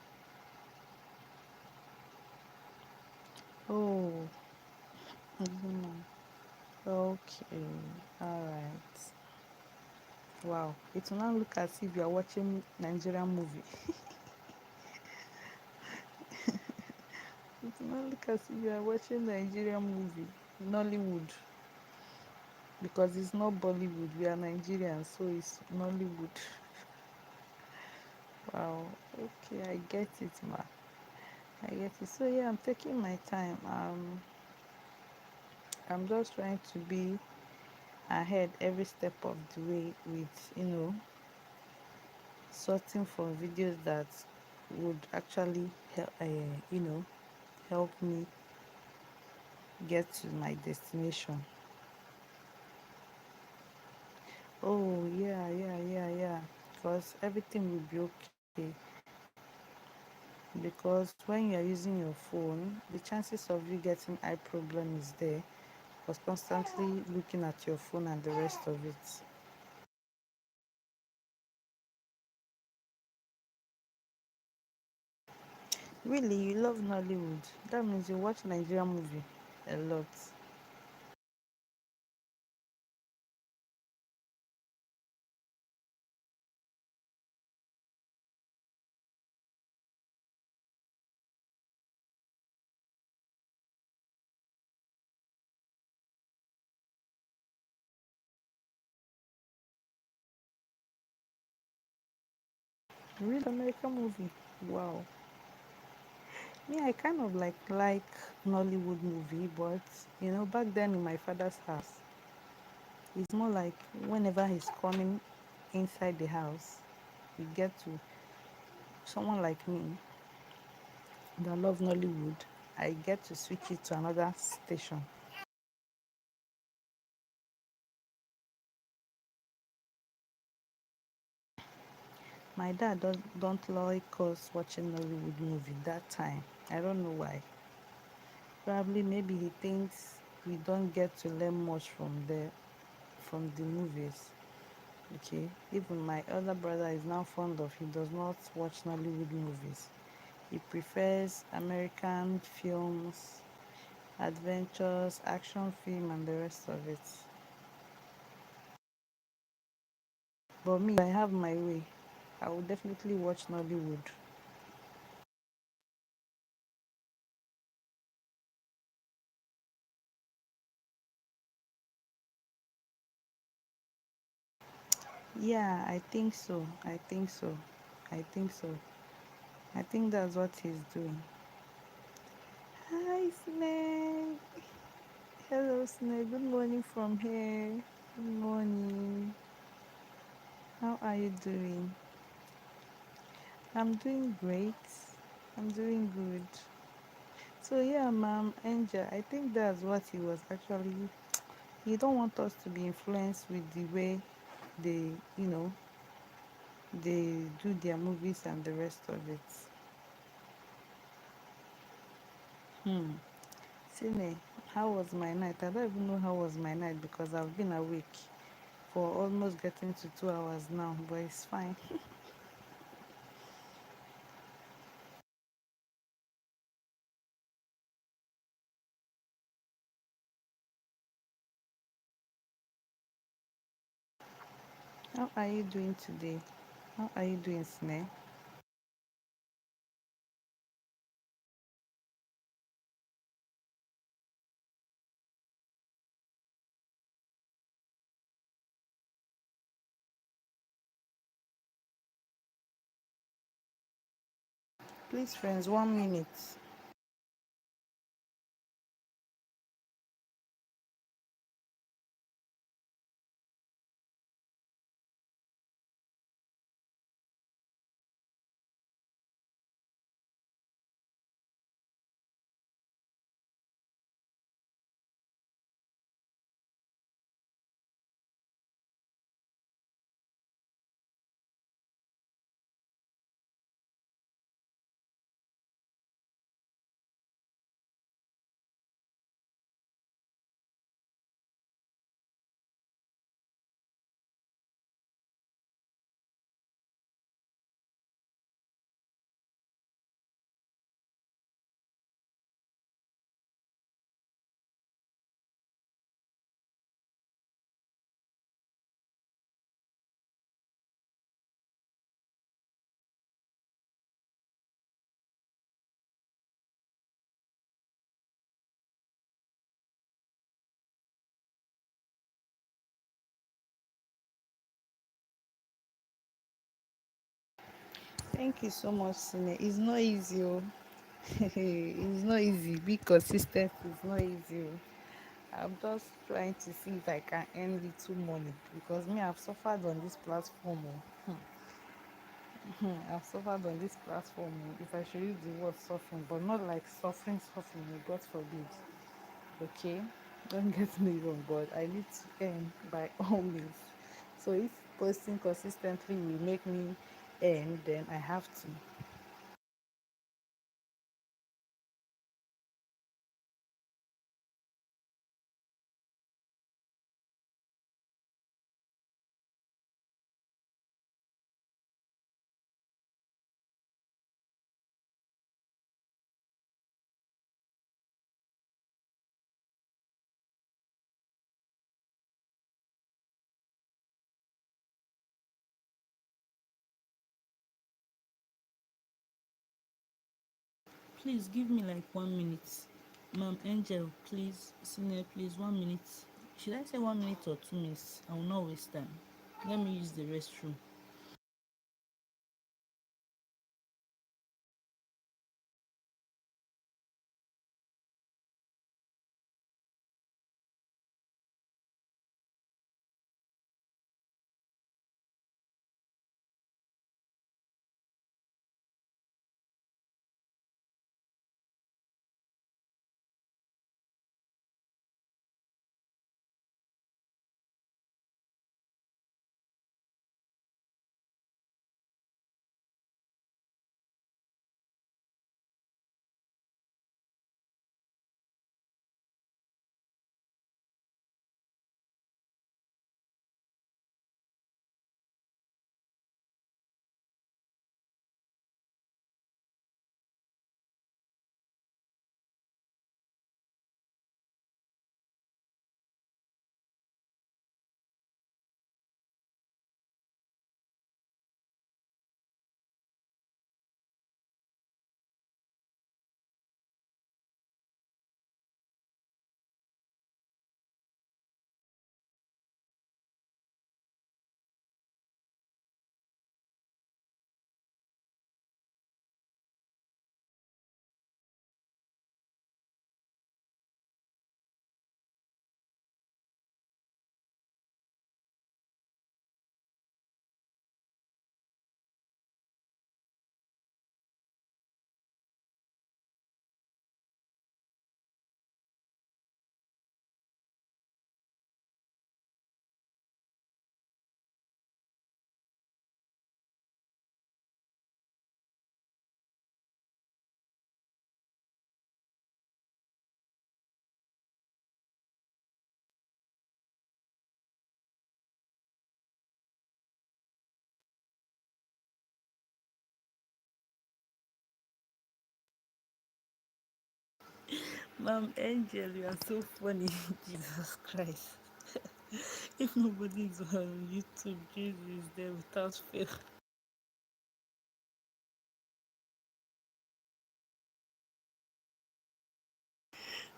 Oh, mhm. Okay, all right. Wow, it will not look as if you are watching Nigerian movie. It will not look as if you are watching Nigerian movie, Nollywood, because it's not Bollywood. We are Nigerians, so it's Nollywood. Wow. Okay, I get it, ma. I get it. So yeah, I'm taking my time. I'm just trying to be ahead every step of the way with sorting for videos that would actually help help me get to my destination. Oh yeah, yeah, yeah, yeah. Because everything will be okay. Because when you're using your phone, the chances of you getting eye problem is there. Because constantly looking at your phone and the rest of it. Really, you love Nollywood. That means you watch Nigerian movie a lot. Read American movie. Wow. Me, I kind of like Nollywood movie, but back then in my father's house, it's more like whenever he's coming inside the house, we get to someone like me that love Nollywood, I get to switch it to another station. My dad don't like us watching Nollywood movie that time. I don't know why. Probably maybe he thinks we don't get to learn much from the movies. Okay. Even my elder brother is now fond of, he does not watch Nollywood movies. He prefers American films, adventures, action film and the rest of it. But me, I have my way. I will definitely watch Nollywood. Yeah, I think so. I think so. I think so. I think that's what he's doing. Hi, Snake. Hello, Snake. Good morning from here. Good morning. How are you doing? I'm doing great. I'm doing good. So yeah, ma'am, Angel, I think that's what he was actually. He don't want us to be influenced with the way they, they do their movies and the rest of it. Hmm. Sine, how was my night? I don't even know how was my night because I've been awake for almost getting to 2 hours now, but it's fine. How are you doing today? How are you doing, Sine? Please, friends, 1 minute. Thank you so much, Sine. It's not easy. Oh. It's not easy. Be consistent. It's not easy. Oh. I'm just trying to see if I can earn little money because me, I've suffered on this platform. Oh. I've suffered on this platform. Oh. If I should use the word suffering, but not like suffering. Oh, God forbid. Okay, don't get me wrong, but I need to earn by all means. So if posting consistently will make me earn, then I have to. Please give me like 1 minute. Ma'am Angel, please, senior, please, 1 minute. Should I say 1 minute or 2 minutes? I will not waste time. Let me use the restroom. Ma'am Angel, you are so funny. Jesus Christ. If nobody is on YouTube, Jesus is there without fail.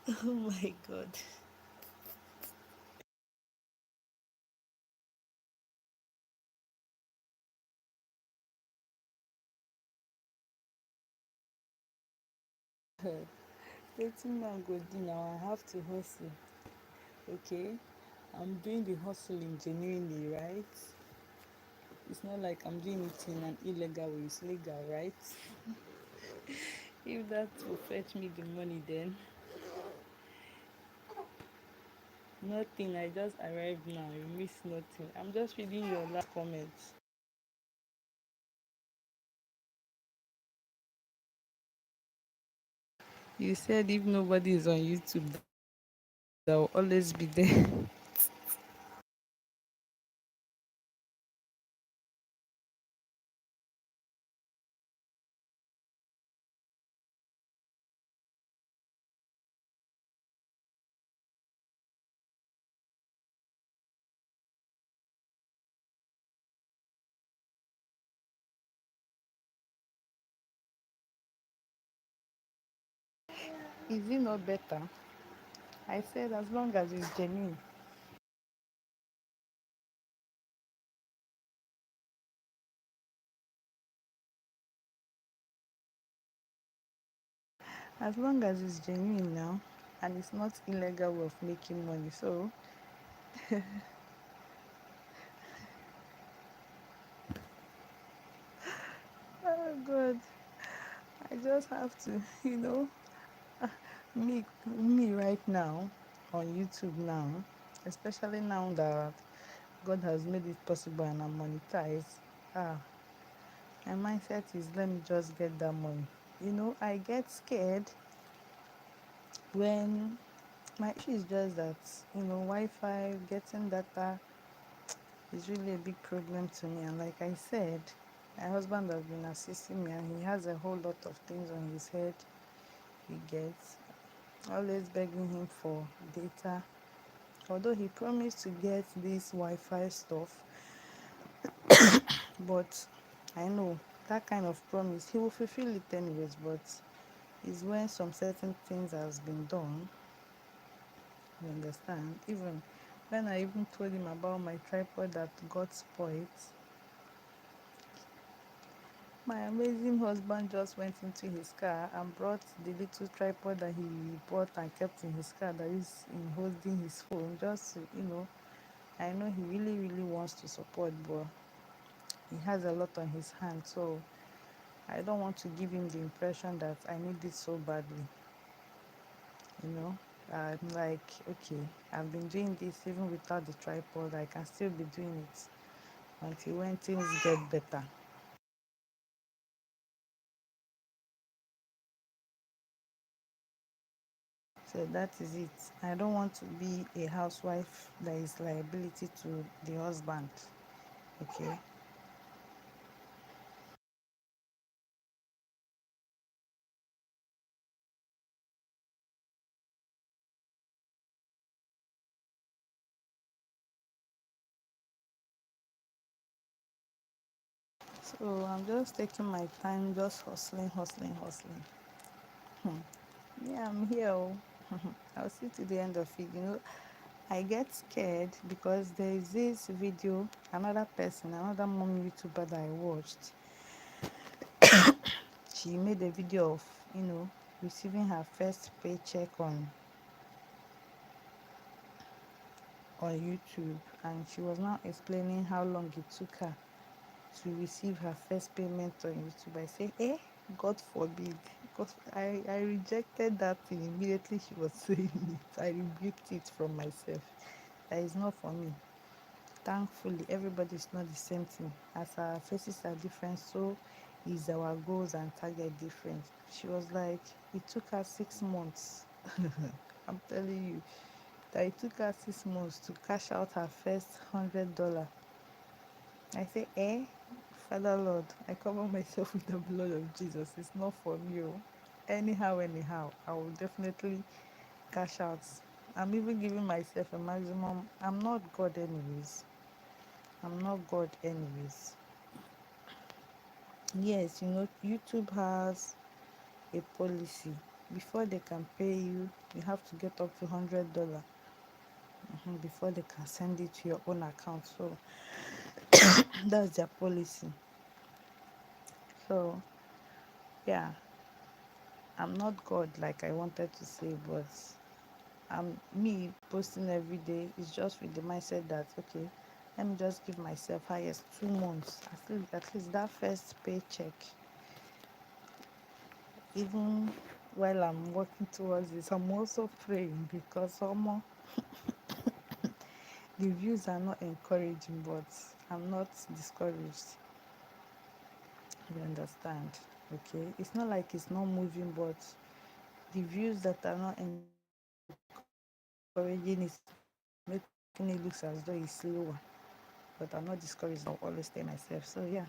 Oh my God. Wetin man go do now? I have to hustle. Okay? I'm doing the hustling genuinely, right? It's not like I'm doing it in an illegal way, it's legal, right? If that will fetch me the money, then nothing. I just arrived now. You miss nothing. I'm just reading your last comments. You said if nobody is on YouTube, that will always be there. Is it not better? I said as long as it's genuine. as long as it's genuine now and it's not illegal way of making money. So oh god, I just have to, me right now on YouTube now, especially now that God has made it possible and I'm monetized. Ah, my mindset is let me just get that money. I get scared when my issue is just that, Wi-Fi, getting data is really a big problem to me. And like I said, my husband has been assisting me and he has a whole lot of things on his head. He gets always begging him for data. Although he promised to get this Wi-Fi stuff, but I know that kind of promise he will fulfill it anyways. But it's when some certain things has been done, you understand. Even when I even told him about my tripod that got spoiled, my amazing husband just went into his car and brought the little tripod that he bought and kept in his car that is in holding his phone. Just I know he really, really wants to support, but he has a lot on his hands. So I don't want to give him the impression that I need it so badly. You know, I'm like, okay, I've been doing this even without the tripod. I can still be doing it until when things get better. So that is it. I don't want to be a housewife that is liability to the husband. Okay. So I'm just taking my time, just hustling, hustling, hustling. Yeah, I'm here. Oh. I'll see to the end of it. I get scared because there is this video, another person, another mom YouTuber that I watched. She made a video of, receiving her first paycheck on YouTube, and she was now explaining how long it took her to receive her first payment on YouTube. I say, God forbid. Because I rejected that thing immediately she was saying it. I rebuked it from myself. That is not for me. Thankfully, everybody is not the same thing. As our faces are different, so is our goals and target different. She was like, it took her 6 months. I'm telling you, that it took her 6 months to cash out her first $100. I say, Father Lord, I cover myself with the blood of Jesus. It's not for me. Oh. Anyhow, I will definitely cash out. I'm even giving myself a maximum. I'm not God, anyways. I'm not God, anyways. Yes, YouTube has a policy. Before they can pay you, you have to get up to $100 before they can send it to your own account. So that's their policy. So, yeah, I'm not God like I wanted to say, but I'm me posting every day is just with the mindset that okay, let me just give myself highest 2 months. At least that first paycheck, even while I'm working towards this, I'm also praying because some the views are not encouraging, but I'm not discouraged. You understand? Okay, it's not like it's not moving, but the views that are not encouraging is making it look as though it's slower. But I'm not discouraged. I'll always tell myself. So yeah.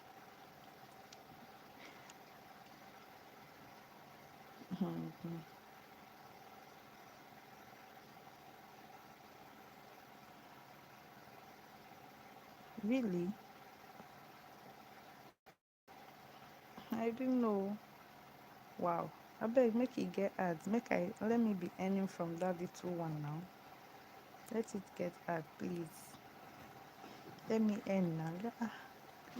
Really, I didn't know. Wow. I beg make it get ads. Let me be earning from that little one now. Let it get ad, please. Let me earn now.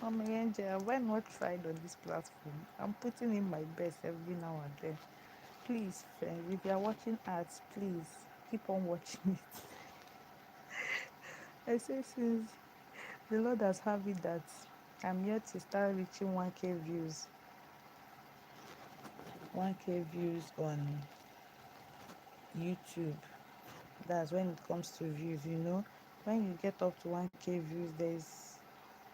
Mommy Angel, why not tried on this platform? I'm putting in my best every now and then. please, friends, if you are watching ads, please keep on watching it. I say since the Lord has have it that I'm yet to start reaching 1k views. 1k views on YouTube. That's when it comes to views, when you get up to 1k views, there's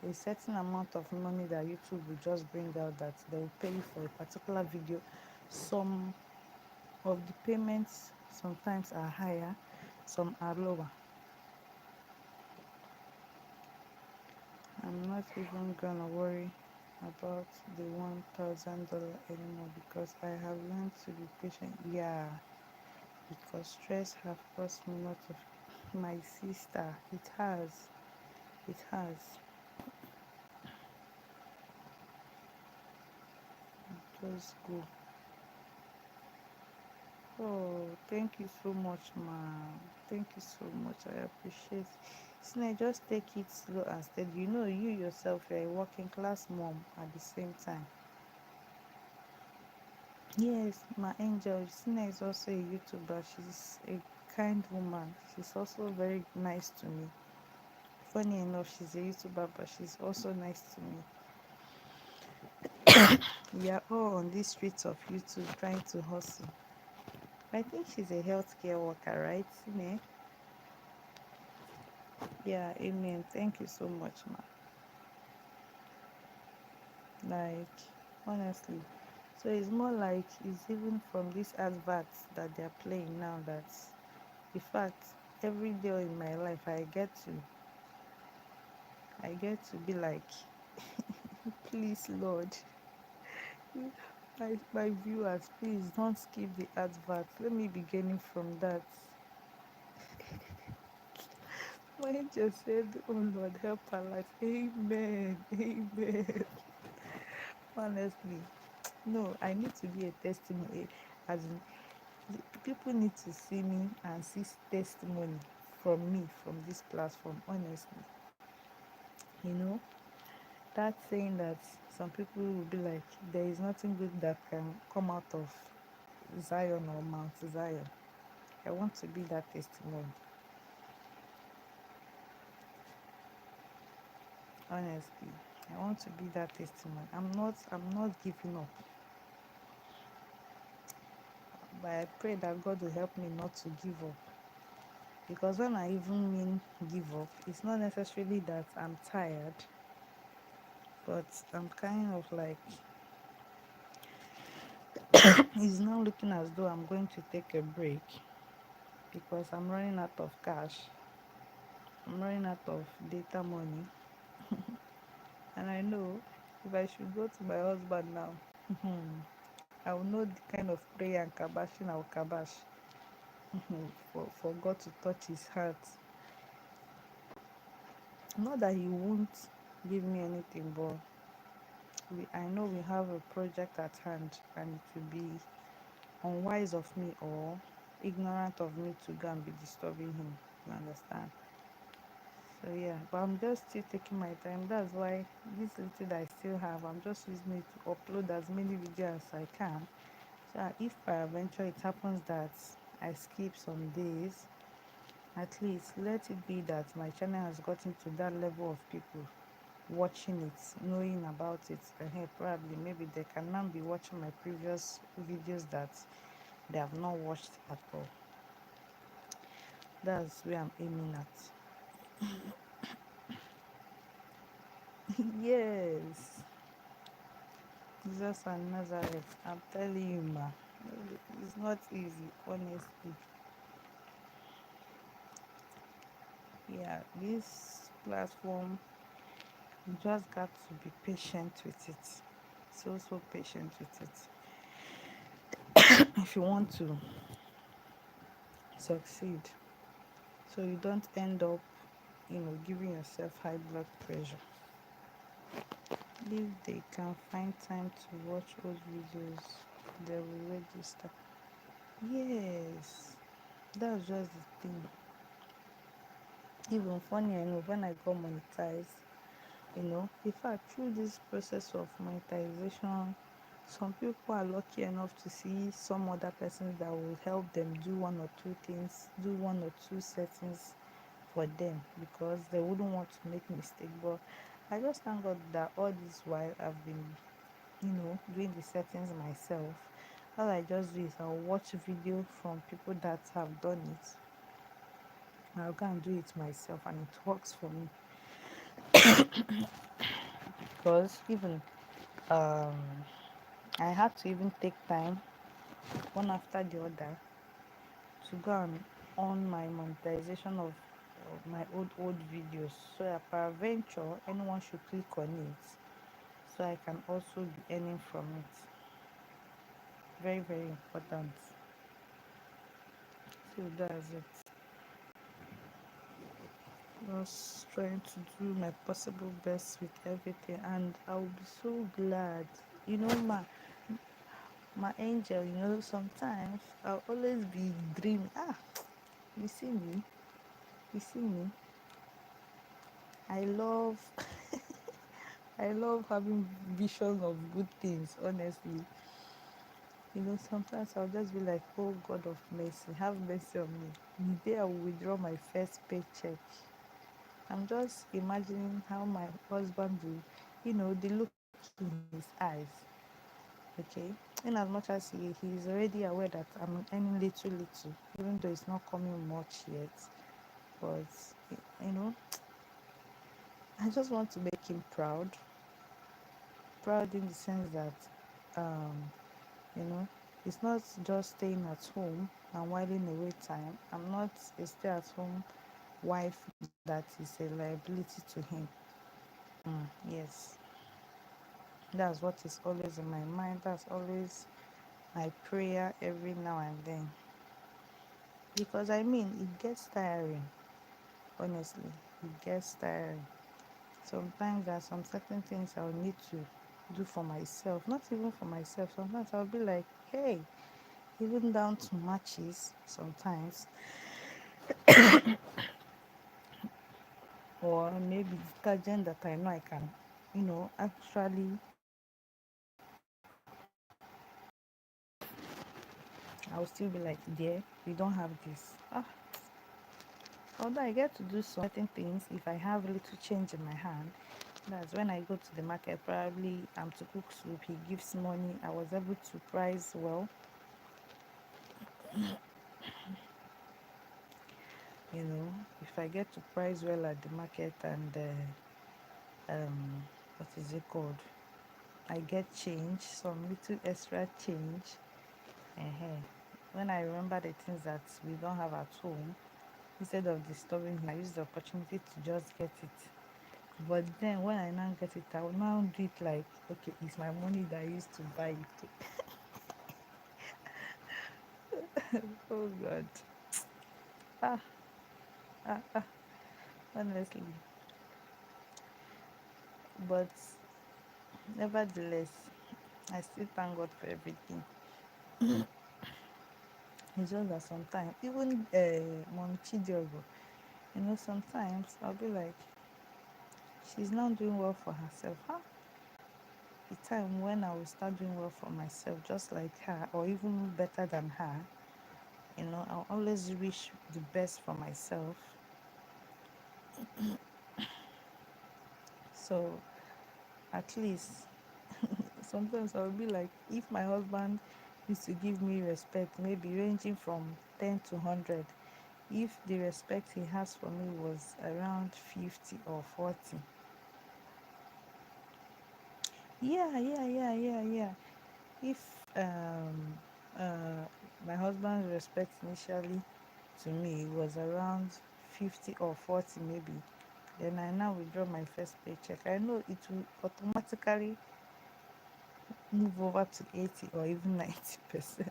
a certain amount of money that YouTube will just bring out, that they will pay you for a particular video. Some of the payments sometimes are higher, some are lower. I'm not even gonna worry about the $1,000 anymore, because I have learned to be patient. Yeah, because stress have cost me lot of my sister. It has just go. Oh, thank you so much, ma. Thank you so much. I appreciate. Sinai, just take it slow and steady. You yourself, you're a working class mom at the same time. Yes, my angel. Sinai is also a YouTuber. She's a kind woman. She's also very nice to me. Funny enough, she's a YouTuber, but she's also nice to me. We are all on these streets of YouTube trying to hustle. I think she's a healthcare worker, right, Sinai? Yeah, amen. Thank you so much, ma. Like, honestly. So it's more like it's even from these adverts that they're playing now, that in fact every day in my life I get to be like, please Lord, my viewers, please don't skip the advert. Let me be gaining from that. My angel said, oh Lord, help our life. Amen. Amen. Honestly. No, I need to be a testimony. As in, people need to see me and see testimony from me, from this platform. Honestly, you know that saying that some people will be like, there is nothing good that can come out of Zion or Mount Zion. I want to be that testimony. Honestly, I want to be that testimony. I'm not giving up, but I pray that God will help me not to give up. Because when I even mean give up, it's not necessarily that I'm tired, but I'm kind of like, it's now looking as though I'm going to take a break, because I'm running out of cash, I'm running out of data money, and I know if I should go to my husband now, I will know the kind of prayer and kabashing I will kabash for God to touch his heart. Not that he won't give me anything, but I know we have a project at hand, and it will be unwise of me or ignorant of me to go and be disturbing him. You understand? So yeah, but I'm just still taking my time. That's why this little that I still have, I'm just using it to upload as many videos as I can. So if peradventure it happens that I skip some days, at least let it be that my channel has gotten to that level of people watching it, knowing about it, and hey, probably maybe they can now be watching my previous videos that they have not watched at all. That's where I'm aiming at. Yes, Jesus and Nazareth. I'm telling you, ma, it's not easy, honestly. Yeah, this platform, you just got to be patient with it. So patient with it if you want to succeed, so you don't end up, giving yourself high blood pressure. If they can find time to watch old videos, they will register. Yes, that's just the thing. Even funny enough, when I got monetized, in fact, through this process of monetization, Some people are lucky enough to see some other persons that will help them do one or two things, do one or two settings for them because they wouldn't want to make mistake. But I just thank God that all this while I've been, doing the settings myself. All I just do is I'll watch video from people that have done it. I'll go and do it myself, and it works for me because even um I had to even take time one after the other to go and on my monetization of my old videos, so that peradventure anyone should click on it, so I can also be earning from it. Very, very important. So that's it. Just trying to do my possible best with everything, and I'll be so glad. My angel, sometimes I'll always be dreaming. You see me? You see me? I love I love having visions of good things, honestly. Sometimes I'll just be like, oh God of mercy, have mercy on me. The day I will withdraw my first paycheck, I'm just imagining how my husband will, the look in his eyes. Okay? In as much as he is already aware that I'm earning little, even though it's not coming much yet. But, you know, I just want to make him proud. Proud in the sense that, um, you know, it's not just staying at home and whiling away time. I'm not a stay at home wife that is a liability to him. Yes, that's what is always in my mind. That's always my prayer every now and then. Because I mean, it gets tiring, honestly. It gets tiring. Sometimes there are some certain things I'll need to do for myself, not even for myself. Sometimes I'll be like, hey, even down to matches sometimes, or maybe detergent that I know I can, actually I'll still be like, dear, we don't have this. Although I get to do some certain things if I have a little change in my hand. That's when I go to the market, probably I'm to cook soup, he gives money. I was able to price well, if I get to price well at the market and what is it called? I get change, some little extra change. When I remember the things that we don't have at home, instead of disturbing him, I use the opportunity to just get it. But then when I now get it, I will now do it like, okay, it's my money that I used to buy it. Oh God. Ah, ah, honestly. But nevertheless, I still thank God for everything. It's just that sometimes, even Mom Chidiogo, sometimes I'll be like, she's not doing well for herself. The time when I will start doing well for myself, just like her, or even better than her, I'll always wish the best for myself. So at least sometimes I'll be like, if my husband used to give me respect, maybe ranging from 10 to 100, if the respect he has for me was around 50 or 40. Yeah. If uh, my husband's respect initially to me was around 50 or 40 maybe, then I now withdraw my first paycheck, I know it will automatically move over to 80 or even 90%.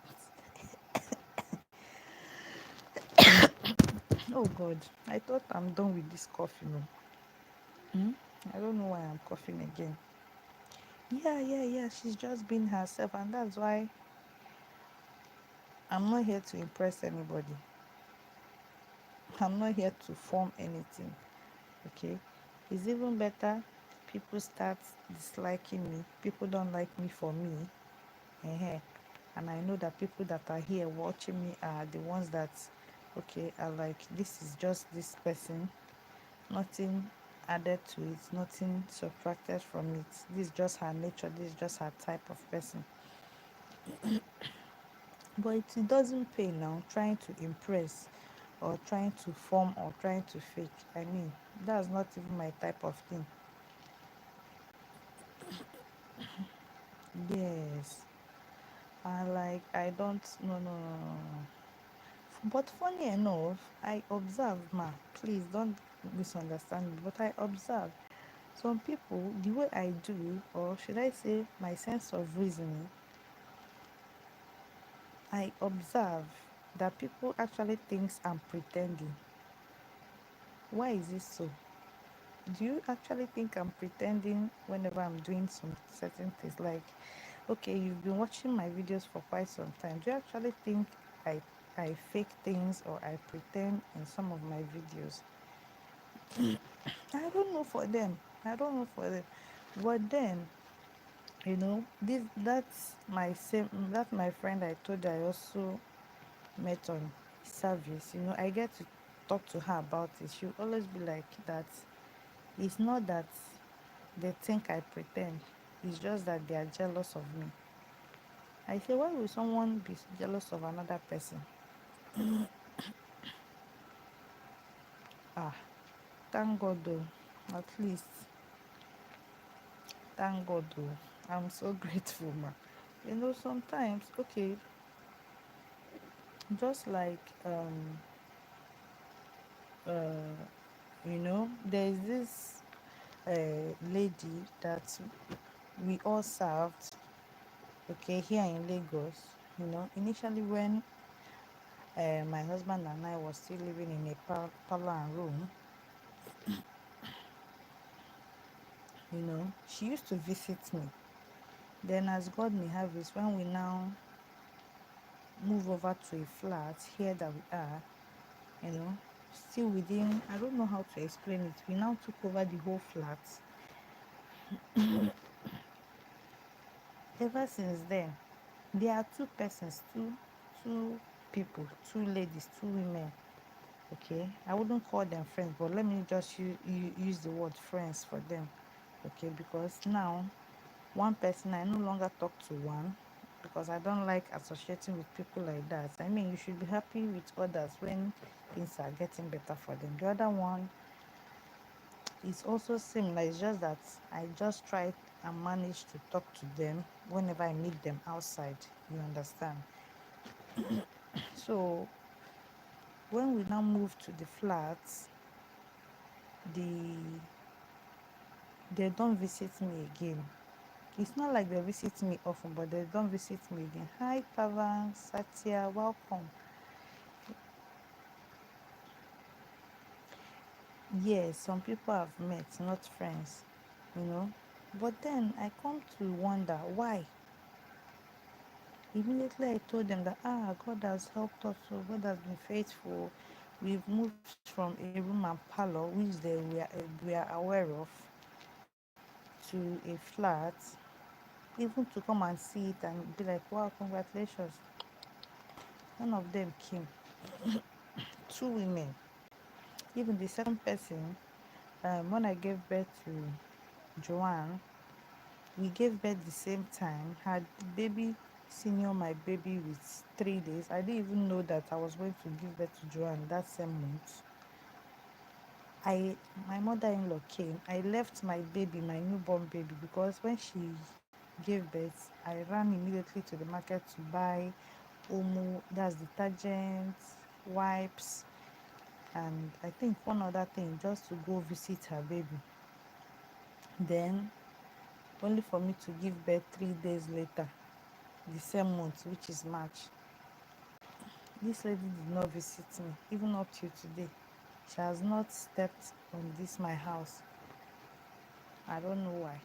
Oh God, I thought I'm done with this coughing. Hmm? I don't know why I'm coughing again. Yeah. She's just being herself, and that's why I'm not here to impress anybody. I'm not here to form anything. Okay? It's even better people start disliking me. People don't like me for me. uh And I know that people that are here watching me are the ones that, okay, are like, this is just this person, nothing added to it, nothing subtracted from it. This is just her nature, this is just her type of person. But it doesn't pay now trying to impress or trying to form or trying to fake. I mean, that's not even my type of thing. Yes. And like, I don't, no, no, no, no, no. But funny enough, I observe, ma, please don't misunderstand me, but I observe some people, the way I do, or should I say my sense of reasoning, I observe that people actually thinks I'm pretending. Why is this so? Do you actually think I'm pretending whenever I'm doing some certain things? Like, okay, you've been watching my videos for quite some time. Do you actually think I I fake things or I pretend in some of my videos? I don't know for them. I don't know for them. But then, that's my friend I told you I also met on service. I get to talk to her about it. She'll always be like that. It's not that they think I pretend. It's just that they are jealous of me. I say, why would someone be jealous of another person? Ah, thank God though. At least, thank God though. I'm so grateful, ma. Sometimes, okay, just like uh there's this lady that we all served, okay, here in Lagos. Initially when my husband and I was still living in a parlor and room, she used to visit me. Then, as God may have it, when we now move over to a flat here that we are, you know, still within, I don't know how to explain it. We now took over the whole flat. Ever since then, there are two persons, two people, two ladies, two women. Okay, I wouldn't call them friends, but let me just use the word friends for them. Okay, because now one person I no longer talk to one because I don't like associating with people like that. I mean, you should be happy with others when things are getting better for them. The other one is also similar. It's just that I just try and manage to talk to them whenever I meet them outside. You understand? So when we now move to the flats, the they don't visit me again. It's not like they visit me often, but they don't visit me again. Hi, Pavan, Satya, welcome. Yes, some people have met, not friends, you know. But then I come to wonder why. Immediately I told them that, God has helped us, so God has been faithful. We've moved from a room and parlor, which we are aware of, to a flat, even to come and see it and be like, wow, congratulations. None of them came. Two women. Even the second person, when I gave birth to Joanne, we gave birth the same time. Had baby senior my baby with 3 days. I didn't even know that I was going to give birth to Joanne that same month. My mother-in-law came. I left my baby, my newborn baby, because when she gave birth, I ran immediately to the market to buy Omo, that's detergent, wipes, and I think one other thing just to go visit her baby. Then, only for me to give birth 3 days later, the same month, which is March. This lady did not visit me, even up till today. She has not stepped on this my house. I don't know why.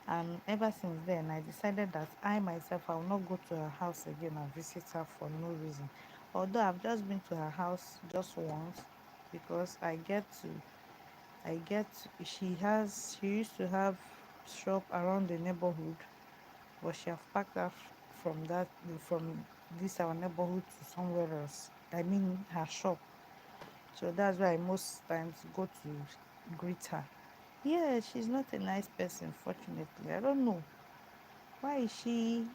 And ever since then, I decided that I myself, I will not go to her house again and visit her for no reason. Although I've just been to her house just once because she used to have shop around the neighborhood. but she have packed her from this our neighborhood to somewhere else. I mean her shop. So that's why I most times go to greet her. Yeah, she's not a nice person, fortunately. I don't know. Why is she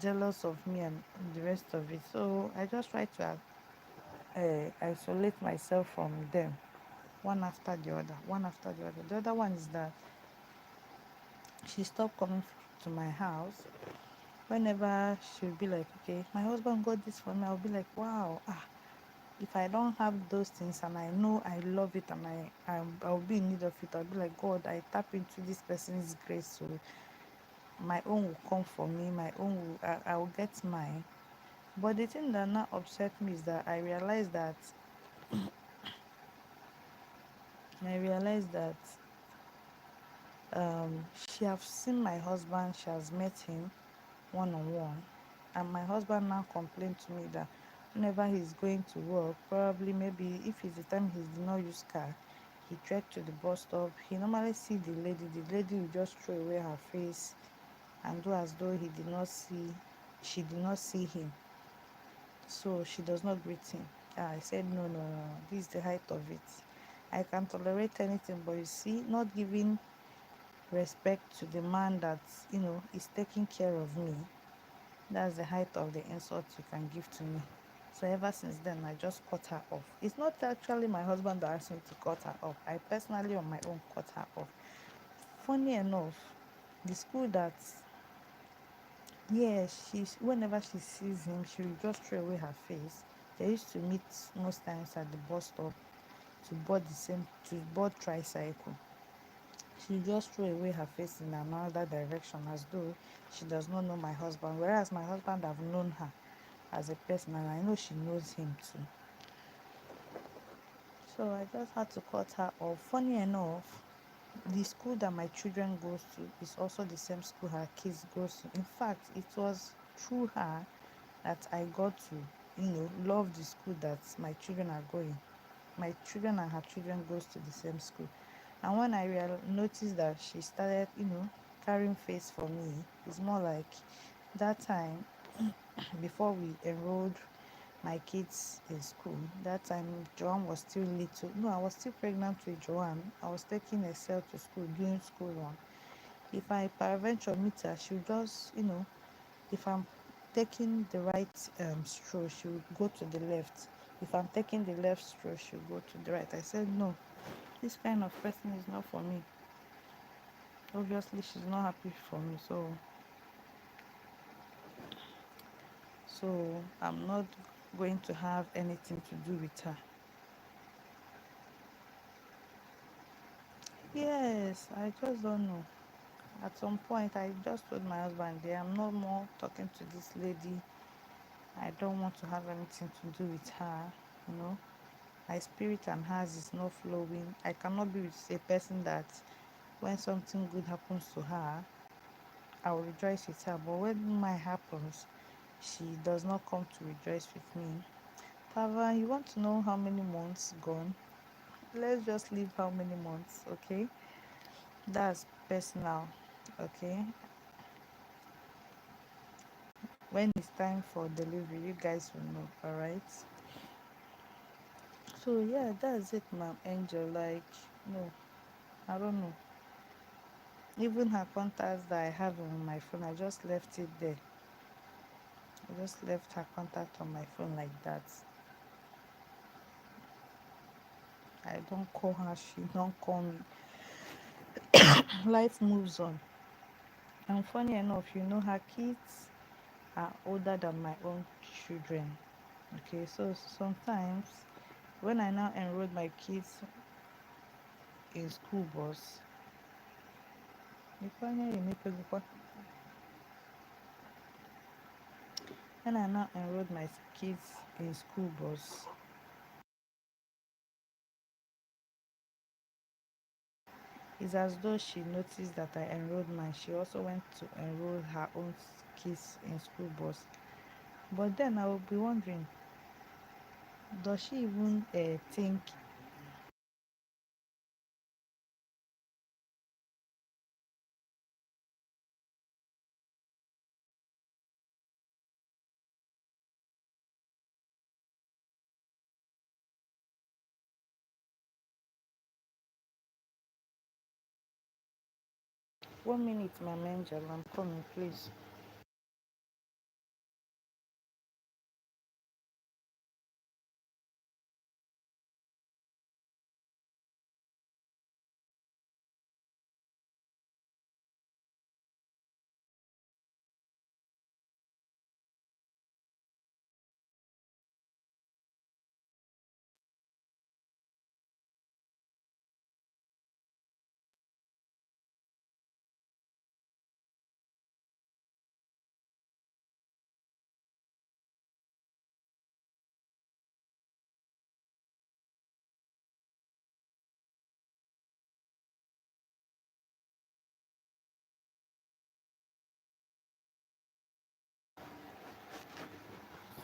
jealous of me and the rest of it? So I just try to isolate myself from them, one after the other, one after the other. The other one is that she stopped coming to my house. Whenever she'll be like, okay, my husband got this for me, I'll be like, wow, if I don't have those things and I know I love it and I'll be in need of it, I'll be like, God, I tap into this person's grace, so my own will come for me, my own will, I will get mine. But the thing that now upset me is that I realized that she have seen my husband, she has met him one on one, and my husband now complained to me that whenever he's going to work, probably maybe if it's the time he did not use car, he trekked to the bus stop, he normally see the lady will just throw away her face and do as though she did not see him, so she does not greet him. I said, no, no, no, this is the height of it. I can tolerate anything, but you see, not giving respect to the man that is taking care of me, that's the height of the insult you can give to me. So ever since then, I just cut her off. It's not actually my husband that asked me to cut her off. I personally on my own cut her off. Funny enough, the school that, yeah, she's whenever she sees him, she will just throw away her face. They used to meet most times at the bus stop to board tricycle. She just threw away her face in another direction as though she does not know my husband, whereas my husband have known her as a person and I know she knows him too. So I just had to cut her off. Funny enough, the school that my children goes to is also the same school her kids goes to. In fact, it was through her that I got to, love the school that my children are going. My children and her children goes to the same school. And when I noticed that she started, carrying face for me, it's more like that time before we enrolled my kids in school. That time Joanne was still little. No, I was still pregnant with Joanne. I was taking Excel to school doing school run. If I peradventure meet her, she'll just, if I'm taking the right stroll, she'll go to the left. If I'm taking the left stroll, she'll go to the right. I said, no, this kind of person is not for me. Obviously, she's not happy for me, so I'm not going to have anything to do with her. Yes, I just don't know. At some point, I just told my husband, I'm no more talking to this lady. I don't want to have anything to do with her. You know, my spirit and hers is not flowing. I cannot be with a person that when something good happens to her, I will rejoice with her. But when mine happens, she does not come to rejoice with me. However, you want to know how many months gone? Let's just leave how many months, okay? That's personal, okay? When it's time for delivery, you guys will know, all right? So yeah, that's it, ma'am. Angel, like, no, I don't know. Even her contacts that I have on my phone, I just left it there. I just left her contact on my phone like that. I don't call her, she don't call me. Life moves on. And funny enough, her kids are older than my own children. Okay, so sometimes when I now enrolled my kids in school bus, when I now enrolled my kids in school bus, it's as though she noticed that I enrolled mine. She also went to enroll her own kids in school bus. But then I will be wondering, does she even think 1 minute, my angel. I'm coming, please.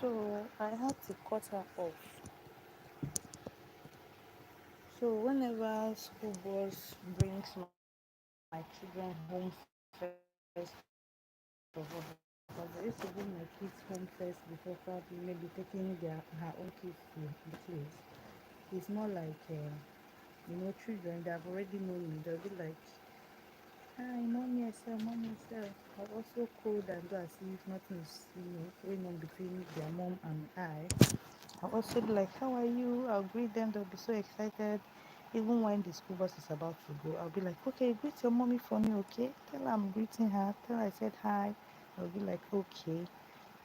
So I had to cut her off. So whenever school bus brings my children home first of all, because I used to bring my kids home first before probably maybe taking her own kids to the place. It's more like, children, they have already known me. They'll be like, hi, mommy, I sell, mommy, I sell. I'll also cold and do as if nothing is, going on between their mom and I. I'll also be like, how are you? I'll greet them. They'll be so excited. Even when the school bus is about to go, I'll be like, okay, greet your mommy for me, okay? Tell her I'm greeting her. Tell her I said hi. I'll be like, okay.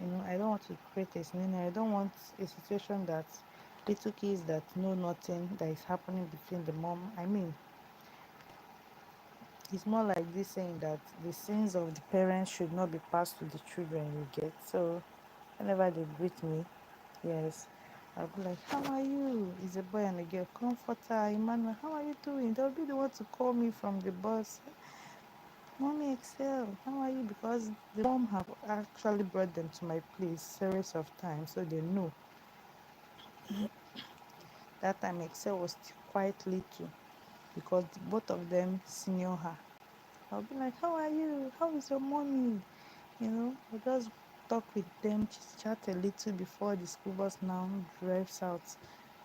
I don't want to create a scenario. I don't want a situation that little kids that know nothing that is happening between the mom. I mean, it's more like this saying that the sins of the parents should not be passed to the children, you get. So whenever they greet me, yes, I'll be like, how are you? It's a boy and a girl. Comforter, Emmanuel, how are you doing? They'll be the one to call me from the bus. Mommy Excel, how are you? Because the mom have actually brought them to my place series of times, so they know. That time Excel was still quite little because both of them senior her. I'll be like, how are you? How is your mommy? I'll just talk with them, chat a little before the school bus now drives out.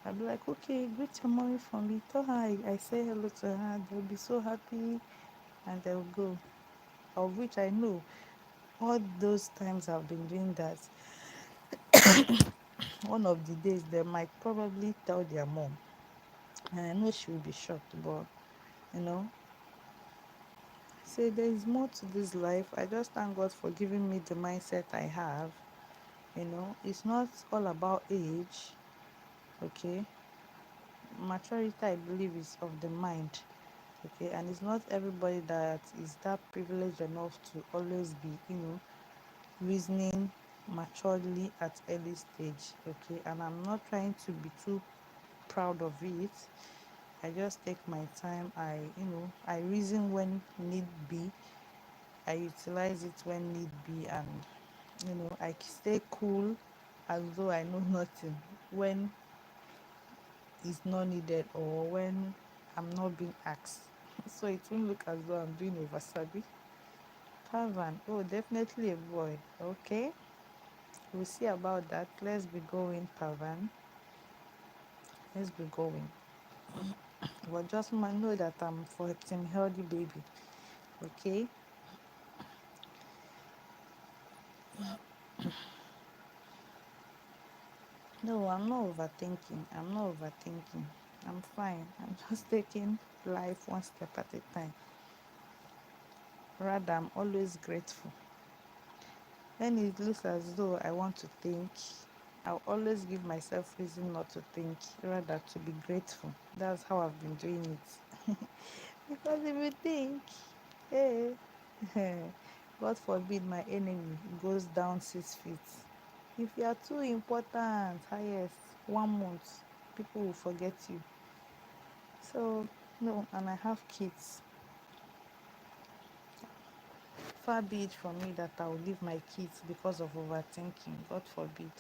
I'll be like, okay, greet your mommy for me. Tell her I say hello to her. They'll be so happy and they'll go. Of which I know all those times I've been doing that, one of the days they might probably tell their mom. And I know she will be shocked, but you know, say there is more to this life. I just thank God for giving me the mindset I have. It's not all about age, okay? Maturity, I believe, is of the mind, okay? And it's not everybody that is that privileged enough to always be, reasoning maturely at early stage, okay? And I'm not trying to be too proud of it. I just take my time. I reason when need be. I utilize it when need be, and I stay cool as though I know nothing when is not needed or when I'm not being asked. So it won't look as though I'm doing over sabi. Pavan, oh, definitely a boy. Okay, we'll see about that. Let's be going, Pavan. Let's be going. But just know that I'm for team healthy baby. Okay. No, I'm not overthinking. I'm not overthinking. I'm fine. I'm just taking life one step at a time. Rather, I'm always grateful. When it looks as though I want to think, I'll always give myself reason not to think, rather to be grateful. That's how I've been doing it. Because if you think, hey, God forbid my enemy goes down 6 feet. If you are too important, highest 1 month, people will forget you. So, no, and I have kids. Far be it from me that I will leave my kids because of overthinking. God forbid.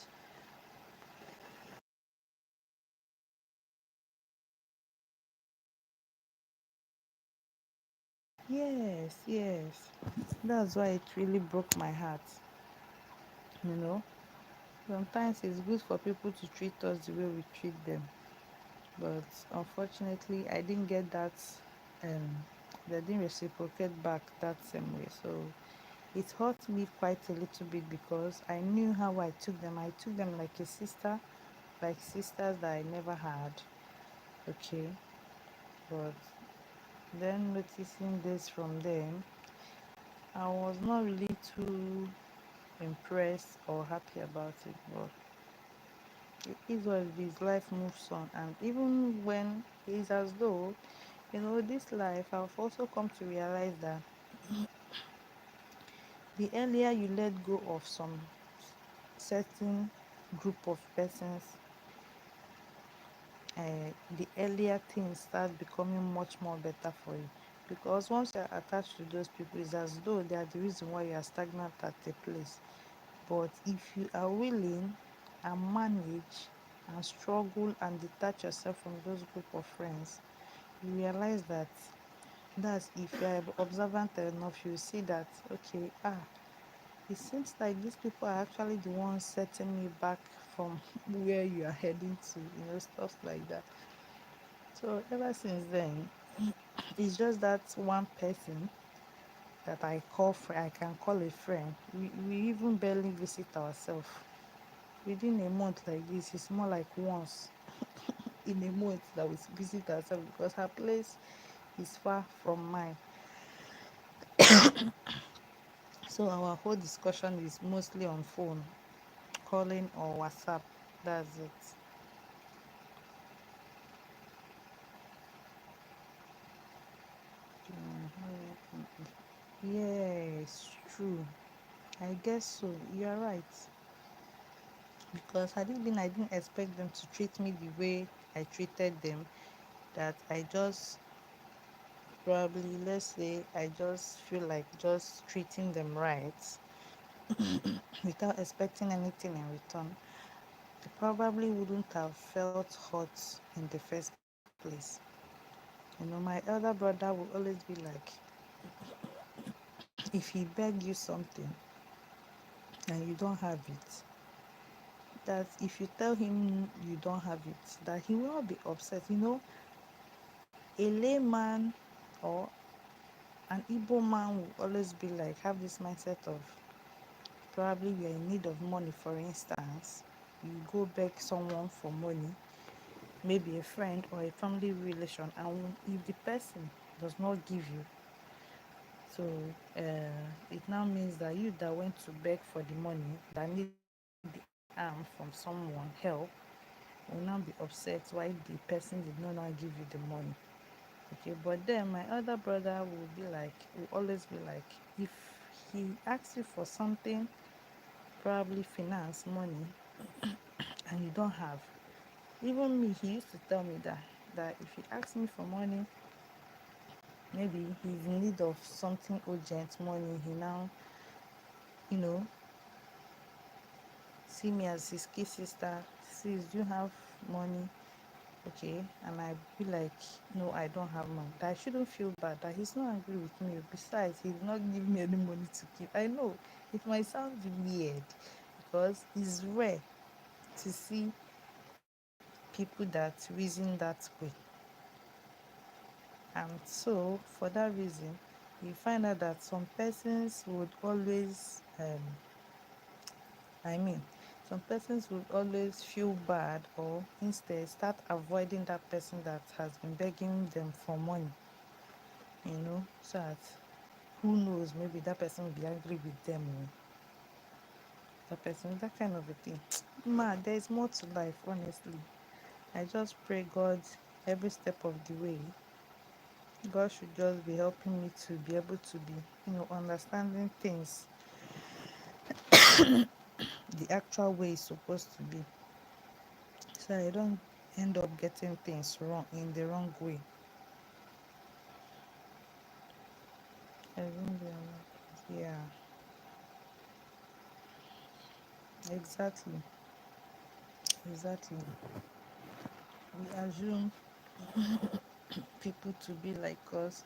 Yes, yes. That's why it really broke my heart. You know, sometimes it's good for people to treat us the way we treat them, but unfortunately, I didn't get that um, they didn't reciprocate back that same way. So it hurt me quite a little bit because I knew how I took them. I took them like a sister, like sisters that I never had. Okay, but then noticing this from them, I was not really too impressed or happy about it. But it is what it is. Life moves on, and even when it's as though, this life, I've also come to realize that the earlier you let go of some certain group of persons, the earlier things start becoming much more better for you. Because once you're attached to those people, it's as though they are the reason why you are stagnant at a place. But if you are willing and manage and struggle and detach yourself from those group of friends, you realize that that's if you are observant enough, you see that okay, it seems like these people are actually the ones setting me back from where you are heading to, stuff like that. So ever since then, it's just that one person that I call friend, I can call a friend. We even barely visit ourselves. Within a month like this, it's more like once in a month that we visit ourselves because her place is far from mine. So our whole discussion is mostly on phone, calling or WhatsApp. That's it. Yes, true. I guess so. You're right. Because had it been I didn't expect them to treat me the way I treated them, that I just probably, let's say, I just feel like just treating them right without expecting anything in return, I probably wouldn't have felt hurt in the first place. My elder brother will always be like, if he beg you something and you don't have it, that if you tell him you don't have it, that he will not be upset. A layman or an Igbo man will always be like, have this mindset of probably you're in need of money, for instance. You go beg someone for money, maybe a friend or a family relation, and if the person does not give you, so it now means that you that went to beg for the money, that need the arm from someone, help, will now be upset why the person did not now give you the money. Okay, but then my other brother will always be like, if he asks you for something, probably finance money, and you don't have, even me, he used to tell me that if he asks me for money, maybe he's in need of something urgent money, he now, you know, see me as his kid sister, says, do you have money? Okay, and I be like, no, I don't have money. That I shouldn't feel bad, that he's not angry with me. Besides, he did not give me any money to keep. I know it might sound weird because it's rare to see people that reason that way. And so for that reason, you find out that some persons would always I mean, some persons would always feel bad or instead start avoiding that person that has been begging them for money, so that who knows, maybe that person will be angry with them or that person, that kind of a thing. There's more to life, honestly. I just pray God every step of the way. God should just be helping me to be able to be, understanding things the actual way it's supposed to be. So I don't end up getting things wrong in the wrong way. I don't Yeah, exactly. Exactly. We assume people to be like us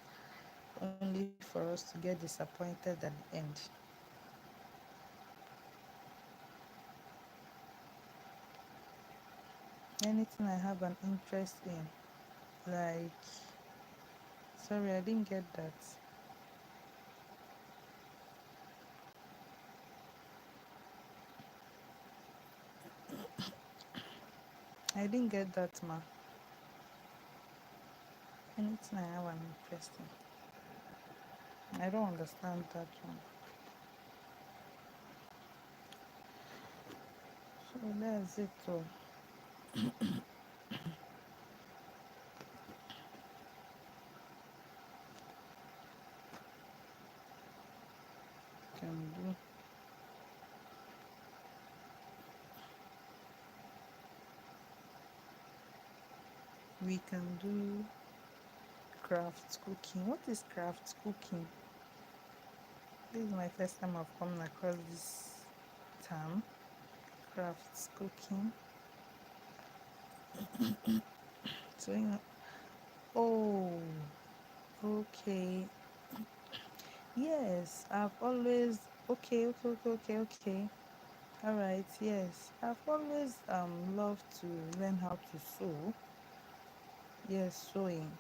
only for us to get disappointed at the end. Anything I have an interest in, like Sorry, I didn't get that. I didn't get that, ma. Anything I have an interest in. I don't understand that one. So that's it. So can do. We can do craft cooking. What is craft cooking? This is my first time I've come across this term. Crafts cooking. So oh, okay. Yes, I've always okay. All right, yes. I've always loved to learn how to sew. Yes, sewing.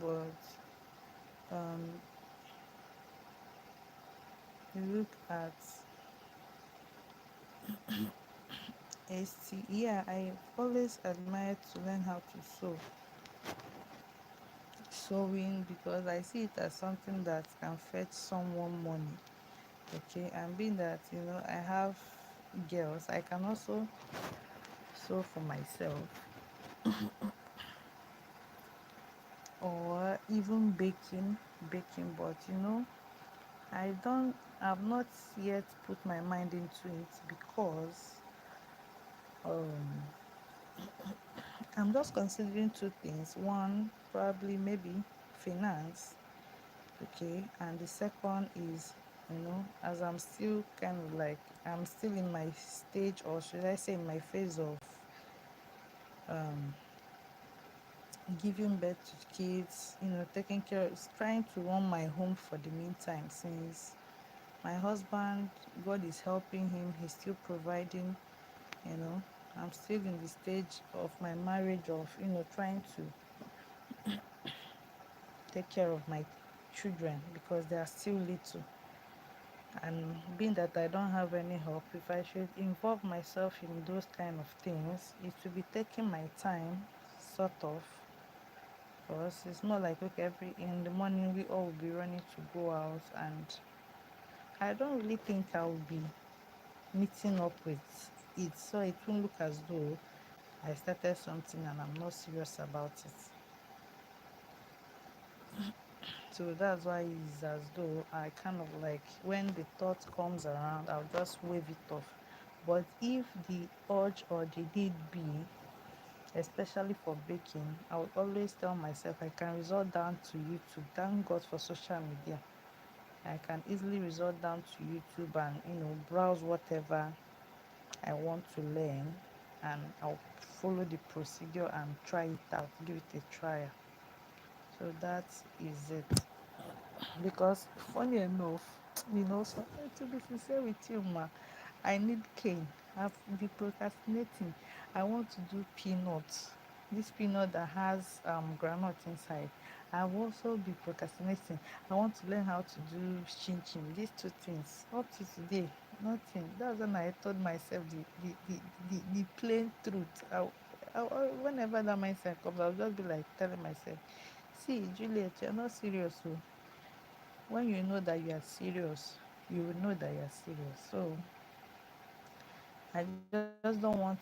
But um you look at ST. Yeah, I always admired to learn how to sew. Sewing because I see it as something that can fetch someone money. Okay, and being that I have girls, I can also sew for myself, or even baking. But I've not yet put my mind into it because um I'm just considering two things. One, probably maybe finance, okay, and the second is as I'm still kind of like I'm still in my stage, or should I say in my phase of um giving birth to kids, taking care of, trying to run my home for the meantime, since my husband, God is helping him, he's still providing. you know I'm still in the stage of my marriage of trying to take care of my children because they are still little. And being that I don't have any help, if I should involve myself in those kind of things, it will be taking my time, sort of. Because it's not like, okay, every in the morning we all will be running to go out, and I don't really think I will be meeting up with it, so it won't look as though I started something and I'm not serious about it. So that's why it's as though I kind of like, when the thought comes around, I'll just wave it off. But if the urge or the need be, especially for baking, I would always tell myself I can resort down to YouTube. Thank God for social media. I can easily resort down to YouTube and browse whatever I want to learn, and I'll follow the procedure and try it out, give it a try. So that is it. Because funny enough, so to be sincere with you, ma, I need cane. I've been procrastinating. I want to do peanuts. This peanut that has granite inside. I've also been procrastinating. I want to learn how to do chin chin. These two things. Up to today, nothing. That's when I told myself the plain truth. Whenever that mindset comes, I'll just be like telling myself, see, Juliet, you're not serious. So when you know that you are serious, you will know that you are serious. So I just don't want,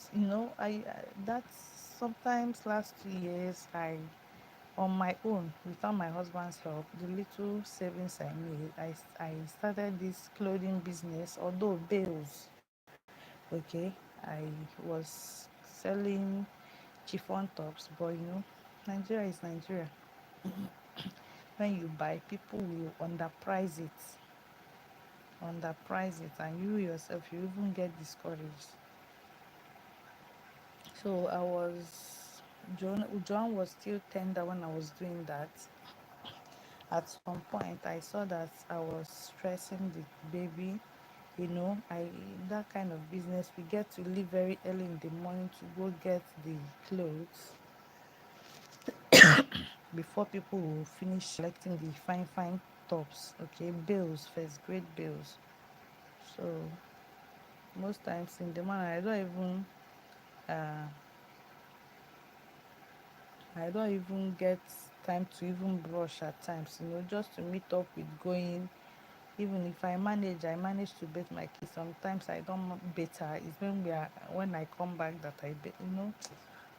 that's sometimes last 2 years, on my own, without my husband's help, the little savings I made, I started this clothing business, although bales. Okay, I was selling chiffon tops, but Nigeria is Nigeria. When you buy, people will underprice it, and you yourself, you even get discouraged. So Joan was still tender when I was doing that. At some point, I saw that I was stressing the baby. I that kind of business, we get to leave very early in the morning to go get the clothes. before people will finish selecting the fine fine tops. Okay, bills first, great bills. So most times in the morning uh I don't even get time to even brush at times, just to meet up with going. Even if I manage to bathe my kids. Sometimes I don't bathe her. It's when I come back that I bathe.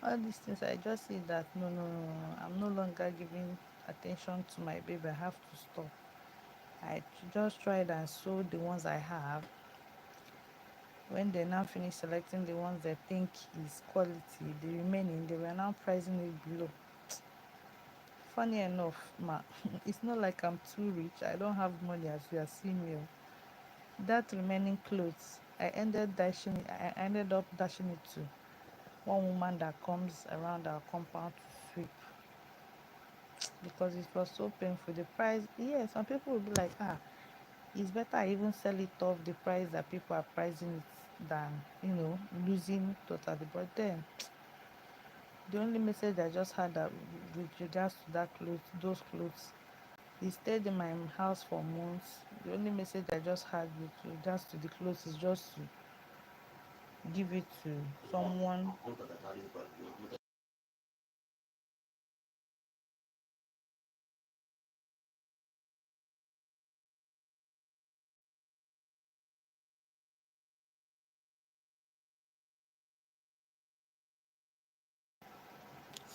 All these things I just see that no, no, no, no, I'm no longer giving attention to my baby. I have to stop. I just tried and sold the ones I have. When they now finish selecting the ones they think is quality, the remaining they were now pricing it below. Funny enough, ma, it's not like I'm too rich. I don't have money as you are seeing me. That remaining clothes, I ended up dashing it to one woman that comes around our compound to sweep because it was so painful. The price, yeah, some people will be like, it's better I even sell it off the price that people are pricing it than, losing totally. But then the only message I just had that with regards to those clothes, he stayed in my house for months. The only message I just had with regards to the clothes is just to give it to someone.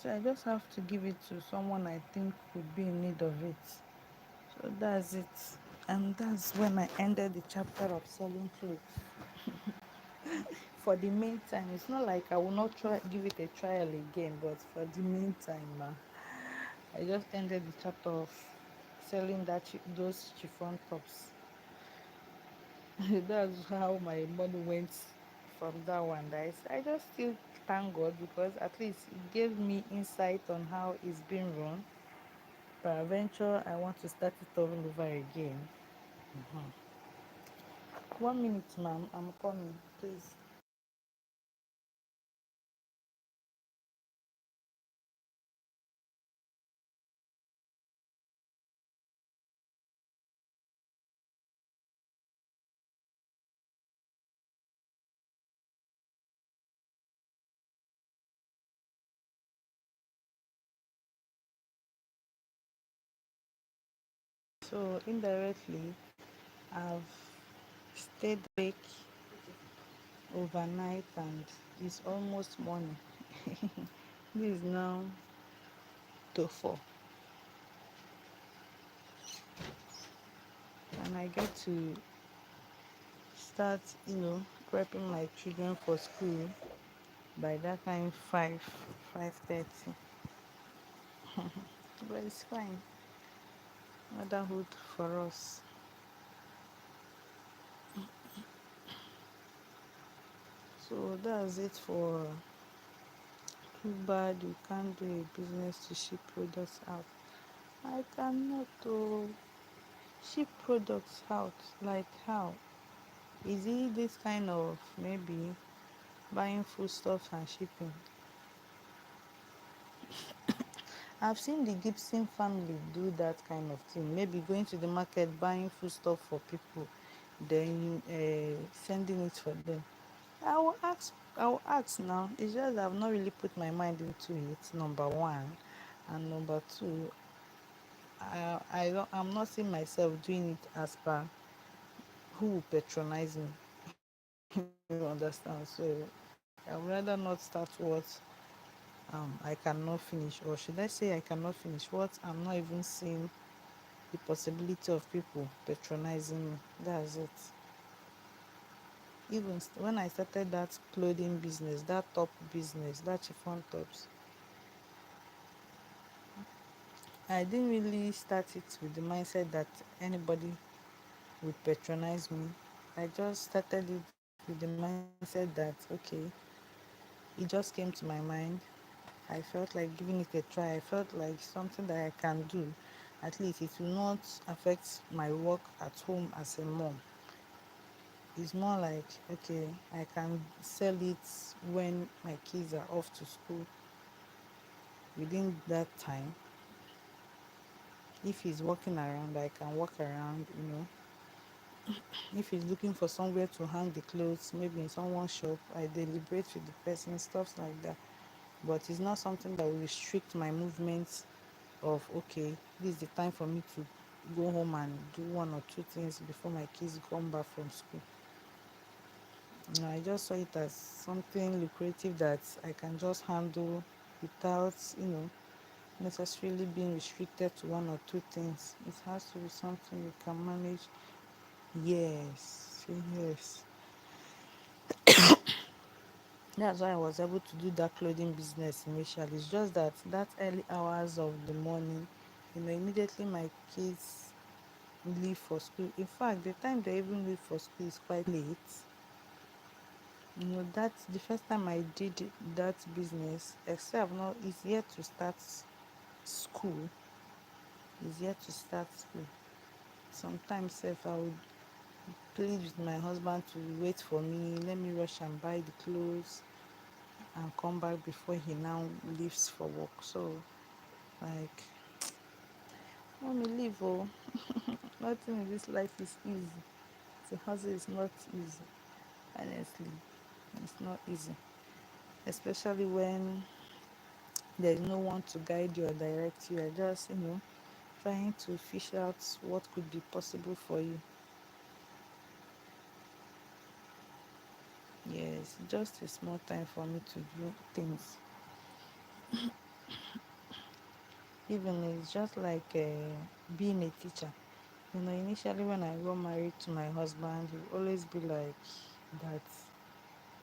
So I just have to give it to someone I think would be in need of it. So that's it. And that's when I ended the chapter of selling clothes. For the meantime, it's not like I will not try give it a trial again, but for the meantime, I just ended the chapter of selling those chiffon tops. That's how my money went from that one. I just still thank God because at least it gave me insight on how it's been run. Peradventure, I want to start it all over again. 1 minute, ma'am. I'm coming, please. So indirectly, I've stayed awake overnight and it's almost morning. This is now to 4, and I get to start, prepping my children for school by that time 5:30. But it's fine. Motherhood for us. So that's it for too bad you can't do a business to ship products out. I cannot ship products out. Like how? Is it this kind of maybe buying foodstuffs and shipping? I've seen the Gibson family do that kind of thing. Maybe going to the market, buying foodstuff for people, then sending it for them. I will ask now. It's just that I've not really put my mind into it. Number one, and number two, I'm not seeing myself doing it as per who will patronize me. You understand? So I would rather not start what I cannot finish, or should I say I cannot finish what I'm not even seeing the possibility of people patronizing me. That's it. Even when I started that clothing business, that top business, that chiffon tops, I didn't really start it with the mindset that anybody would patronize me. I just started it with the mindset that, okay, it just came to my mind. I felt like giving it a try. I felt like something that I can do. At least it will not affect my work at home as a mom. It's more like, okay, I can sell it when my kids are off to school within that time. If he's walking around, I can walk around, you know. If he's looking for somewhere to hang the clothes, maybe in someone's shop, I deliberate with the person, stuff like that. But it's not something that will restrict my movements of, okay, this is the time for me to go home and do one or two things before my kids come back from school. You know, I just saw it as something lucrative that I can just handle without, you know, necessarily being restricted to one or two things. It has to be something you can manage. Yes, yes. That's why I was able to do that clothing business initially. It's just that that early hours of the morning, you know, immediately my kids leave for school. In fact, the time they even leave for school is quite late. You know, that's the first time I did that business, except now it's yet to start school. It's yet to start school. Sometimes if I would plead with my husband to wait for me, let me rush and buy the clothes and come back before he now leaves for work. So like, let me leave. Oh, nothing in this life is easy. The hustle is not easy. Honestly, it's not easy, especially when there's no one to guide you or direct you. You're just, you know, trying to fish out what could be possible for you. Yes, just a small time for me to do things. Even it's just like being a teacher. You know, initially when I got married to my husband, he would always be like that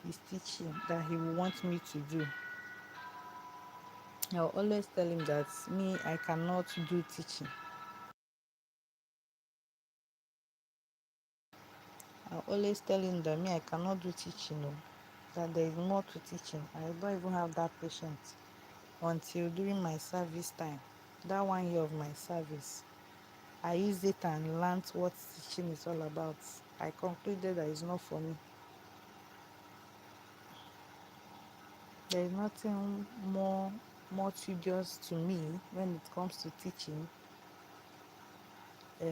he's teaching, that he will want me to do. I'll always tell him that me, I cannot do teaching. I'll always tell him that me, I cannot do teaching, no. That there is more to teaching. I don't even have that patience until during my service time. That 1 year of my service, I used it and learned what teaching is all about. I concluded that it's not for me. There is nothing more tedious to me when it comes to teaching, uh,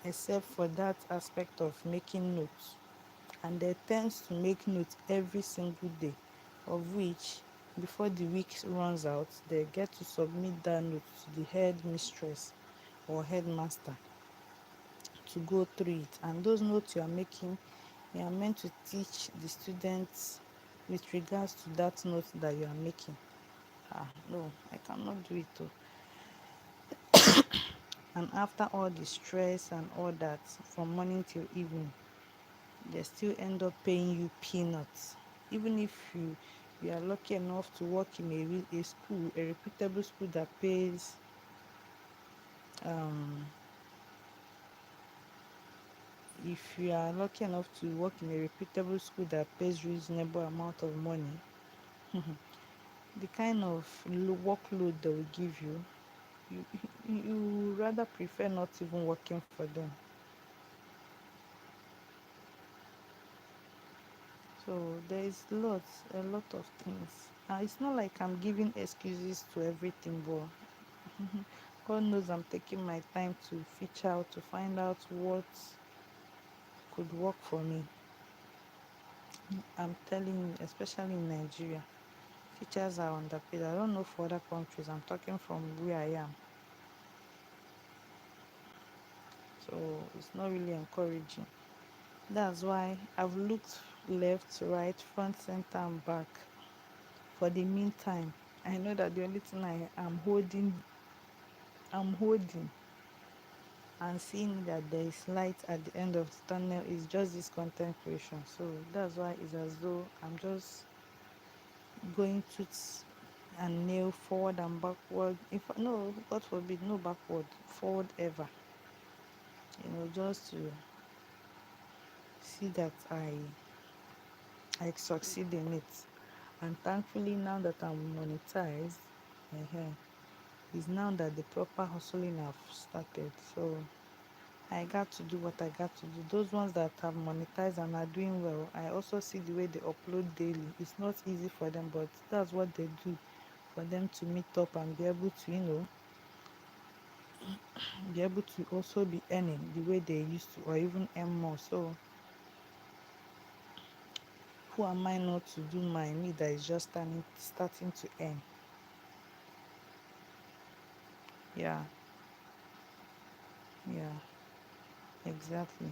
except for that aspect of making notes. And they tend to make notes every single day, of which before the week runs out, they get to submit that note to the head mistress or headmaster to go through it. And those notes you are making, you are meant to teach the students with regards to that note that you are making. No, I cannot do it too. And after all the stress and all that, from morning till evening, they still end up paying you peanuts. Even if you are lucky enough to work in a school, a reputable school that pays um if you are lucky enough to work in a reputable school that pays reasonable amount of money, the kind of workload they will give you, you you rather prefer not even working for them. So there is a lot of things. It's not like I'm giving excuses to everything, but God knows I'm taking my time to feature out to find out what could work for me. I'm telling you, especially in Nigeria, teachers are underpaid. I don't know for other countries. I'm talking from where I am. So it's not really encouraging. That's why I've looked left, right, front, center, and back for the meantime. I know that the only thing I'm holding and seeing that there is light at the end of the tunnel is just this content creation. So that's why it's as though I'm just going tooth and nail forward and backward. If no, God forbid, no backward, forward ever. You know, just to see that I succeed in it. And thankfully, now that I'm monetized, it's now that the proper hustling have started. So I got to do what I got to do. Those ones that have monetized and are doing well, I also see the way they upload daily. It's not easy for them, but that's what they do for them to meet up and be able to, be able to also be earning the way they used to, or even earn more. So who am I not to do my me that is just starting to earn? Yeah, yeah, exactly.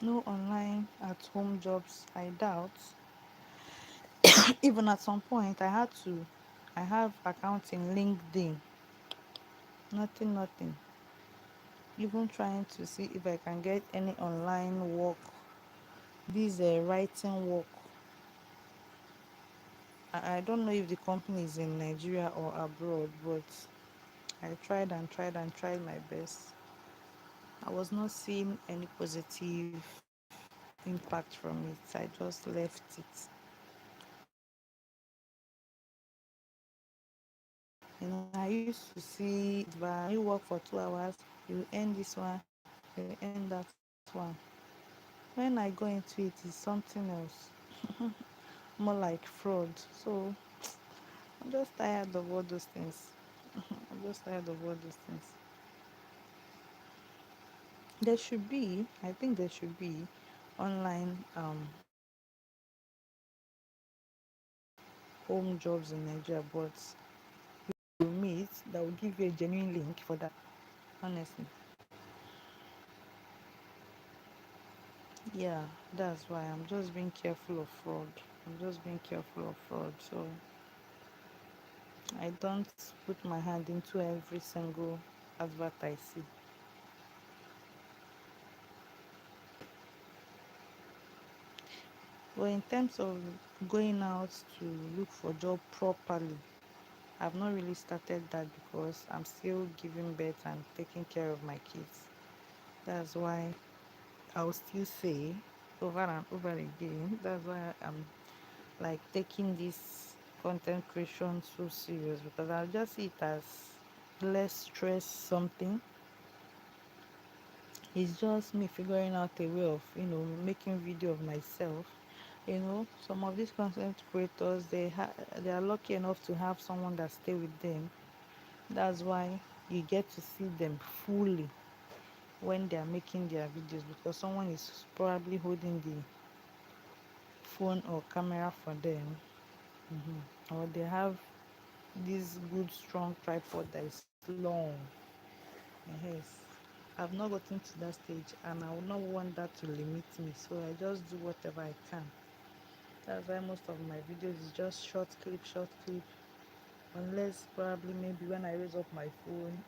No online at home jobs, I doubt. Even at some point, I have accounts in LinkedIn. Nothing, nothing. Even trying to see if I can get any online work, this writing work. I don't know if the company is in Nigeria or abroad, but I tried and tried and tried my best. I was not seeing any positive impact from it. I just left it. I used to see advert, you work for 2 hours, you earn this one, you earn that one. When I go into it, it's something else, more like fraud. So I'm just tired of all those things. I'm just tired of all those things. There should be, I think there should be online home jobs in Nigeria, but you meet that will give you a genuine link for that, honestly. Yeah, that's why I'm just being careful of fraud. I'm just being careful of fraud. So I don't put my hand into every single advert I see. But in terms of going out to look for job properly, I've not really started that because I'm still giving birth and taking care of my kids. That's why I'll still say over and over again, that's why I'm like taking this content creation so serious, because I'll just see it as less stress something. It's just me figuring out a way of, making video of myself. Some of these content creators, they are lucky enough to have someone that stay with them. That's why you get to see them fully when they are making their videos, because someone is probably holding the phone or camera for them. Or they have this good strong tripod that is long. Yes, I've not gotten to that stage, and I would not want that to limit me, so I just do whatever I can. That's why most of my videos is just short clip, unless probably maybe when I raise up my phone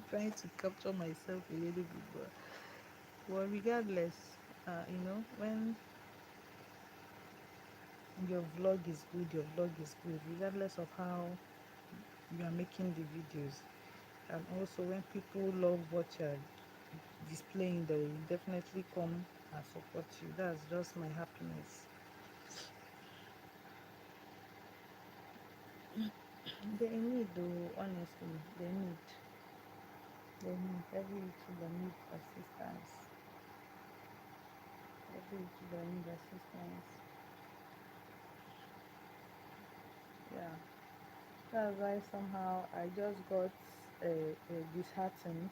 trying to capture myself a little bit. But regardless, when your vlog is good, your vlog is good regardless of how you are making the videos. And also when people love what you're displaying, they will definitely come and support you. That's just my happiness. They need though, honestly, they need every YouTuber needs assistance. Every YouTuber needs assistance. Yeah, that's why somehow I just got disheartened.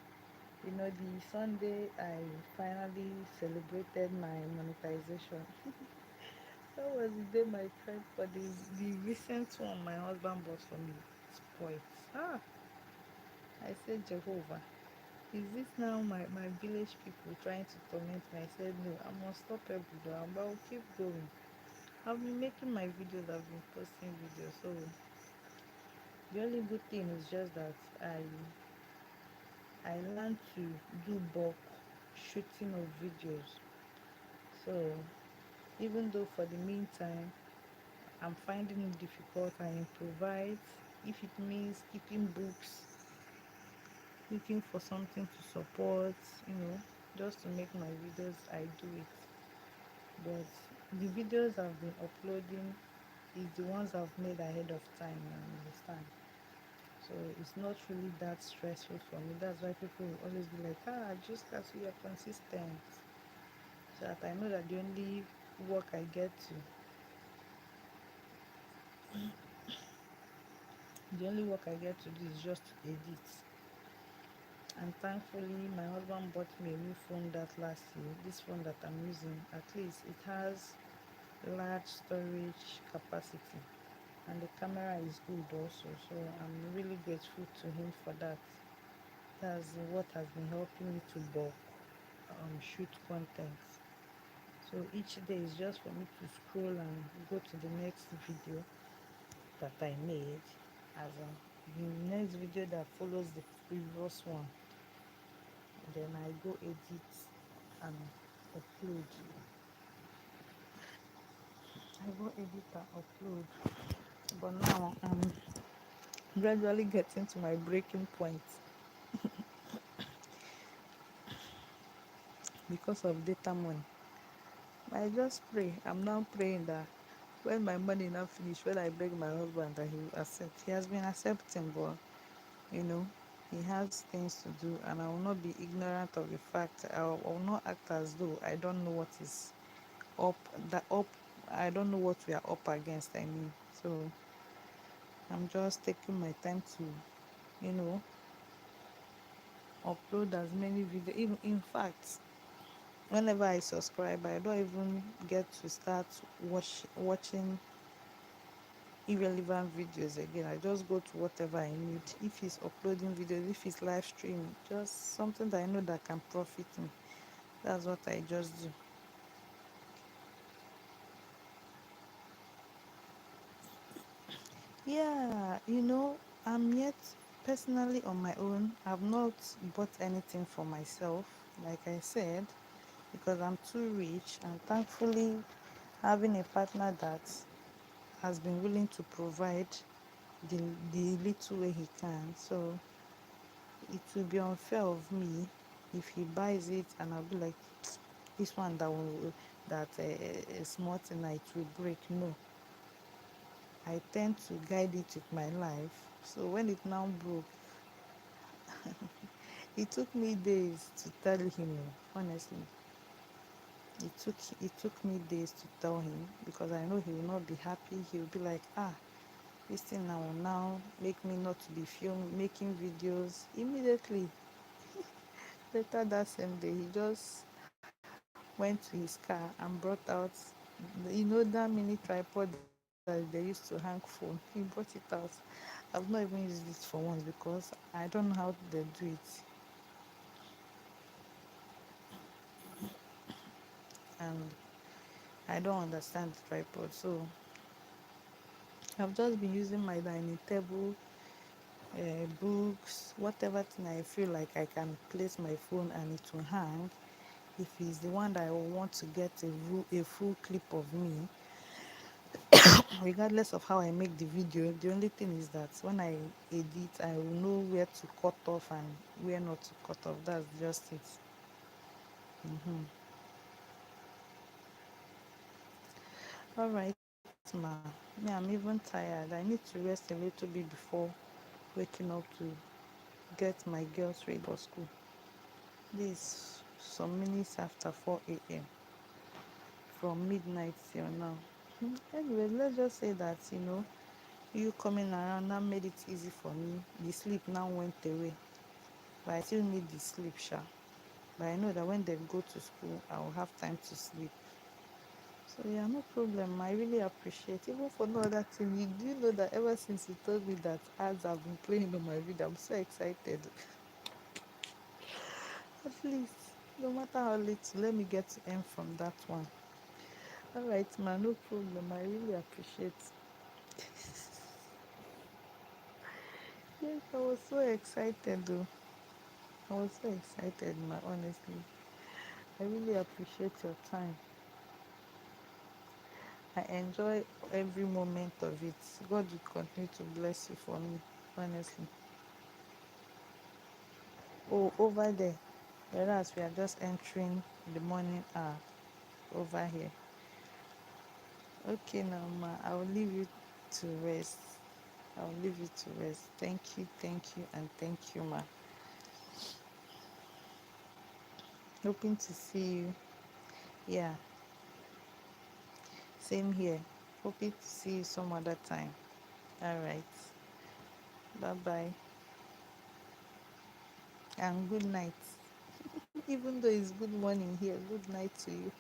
The Sunday I finally celebrated my monetization. That was the day my friend for the recent one my husband bought for me spoiled. Ah, I said, Jehovah, is this now my village people trying to torment me? I said, no, I'm unstoppable though, but I'll keep going. I've been making my videos, I've been posting videos. So the only good thing is just that I learned to do bulk shooting of videos. So even though for the meantime I'm finding it difficult, I improvise. If it means keeping books, looking for something to support, just to make my videos, I do it. But the videos I've been uploading is the ones I've made ahead of time, you understand? So it's not really that stressful for me. That's why people will always be like, just as you're consistent. So that I know that the only work I get to The only work I get to do is just to edit. And thankfully, my husband bought me a new phone that last year. This phone that I'm using, at least it has large storage capacity, and the camera is good also. So I'm really grateful to him for that. That's what has been helping me to shoot content. So each day is just for me to scroll and go to the next video that I made, as the next video that follows the previous one. Then I go edit and upload. I go edit and upload. But now I'm gradually getting to my breaking point because of data money. I just pray. I'm now praying that when my money now finish, when I beg my husband that he will accept. He has been accepting, but you know, he has things to do, and I will not be ignorant of the fact. I will not act as though I don't know what is up. That up. I don't know what we are up against. I mean, so I'm just taking my time to, you know, upload as many videos. Even in fact, whenever I subscribe, I don't even get to start watching irrelevant videos again. I just go to whatever I need. If it's uploading videos, if it's live streaming, just something that I know that can profit me. That's what I just do. Yeah, I'm yet personally on my own. I've not bought anything for myself, like I said, because I'm too rich, and thankfully having a partner that has been willing to provide the, the little way he can. So it will be unfair of me if he buys it and I'll be like, this one that is small thing, it will break. No, I tend to guide it with my life. So when it now broke, it took me days to tell him. Honestly, it took me days to tell him, because I know he will not be happy. He will be like, this thing now will now make me not to be making videos immediately. Later that same day, he just went to his car and brought out, that mini tripod that they used to hang phone. He brought it out. I've not even used it for once because I don't know how they do it. And I don't understand the tripod. So I've just been using my dining table, books, whatever thing I feel like I can place my phone and it will hang. If it's the one that I want to get a full clip of me, regardless of how I make the video, the only thing is that when I edit, I will know where to cut off and where not to cut off. That's just it. All right, ma. Me, I'm even tired. I need to rest a little bit before waking up to get my girls ready for school. This some minutes after 4 a.m. from midnight till now. Anyway, let's just say that you coming around now made it easy for me. The sleep now went away, but I still need the sleep, sha. But I know that when they go to school, I will have time to sleep. So yeah, no problem. I really appreciate, even for no other thing. You do know that ever since you told me that ads have been playing on my video, I'm so excited. At least, no matter how little, let me get to earn from that one. All right, man, no problem. I really appreciate. Yes, I was so excited though. I was so excited, man. Honestly, I really appreciate your time. I enjoy every moment of it. God will continue to bless you for me, honestly. Oh, over there, whereas we are just entering the morning hour over here. Okay, now, ma, I will leave you to rest. I will leave you to rest. Thank you, and thank you, ma. Hoping to see you. Yeah, same here. Hoping to see you some other time. All right. Bye bye and good night. Even though it's good morning here, good night to you.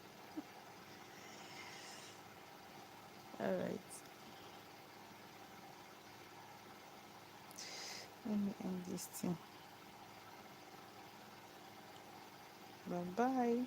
All right. Let me end this thing. Bye bye.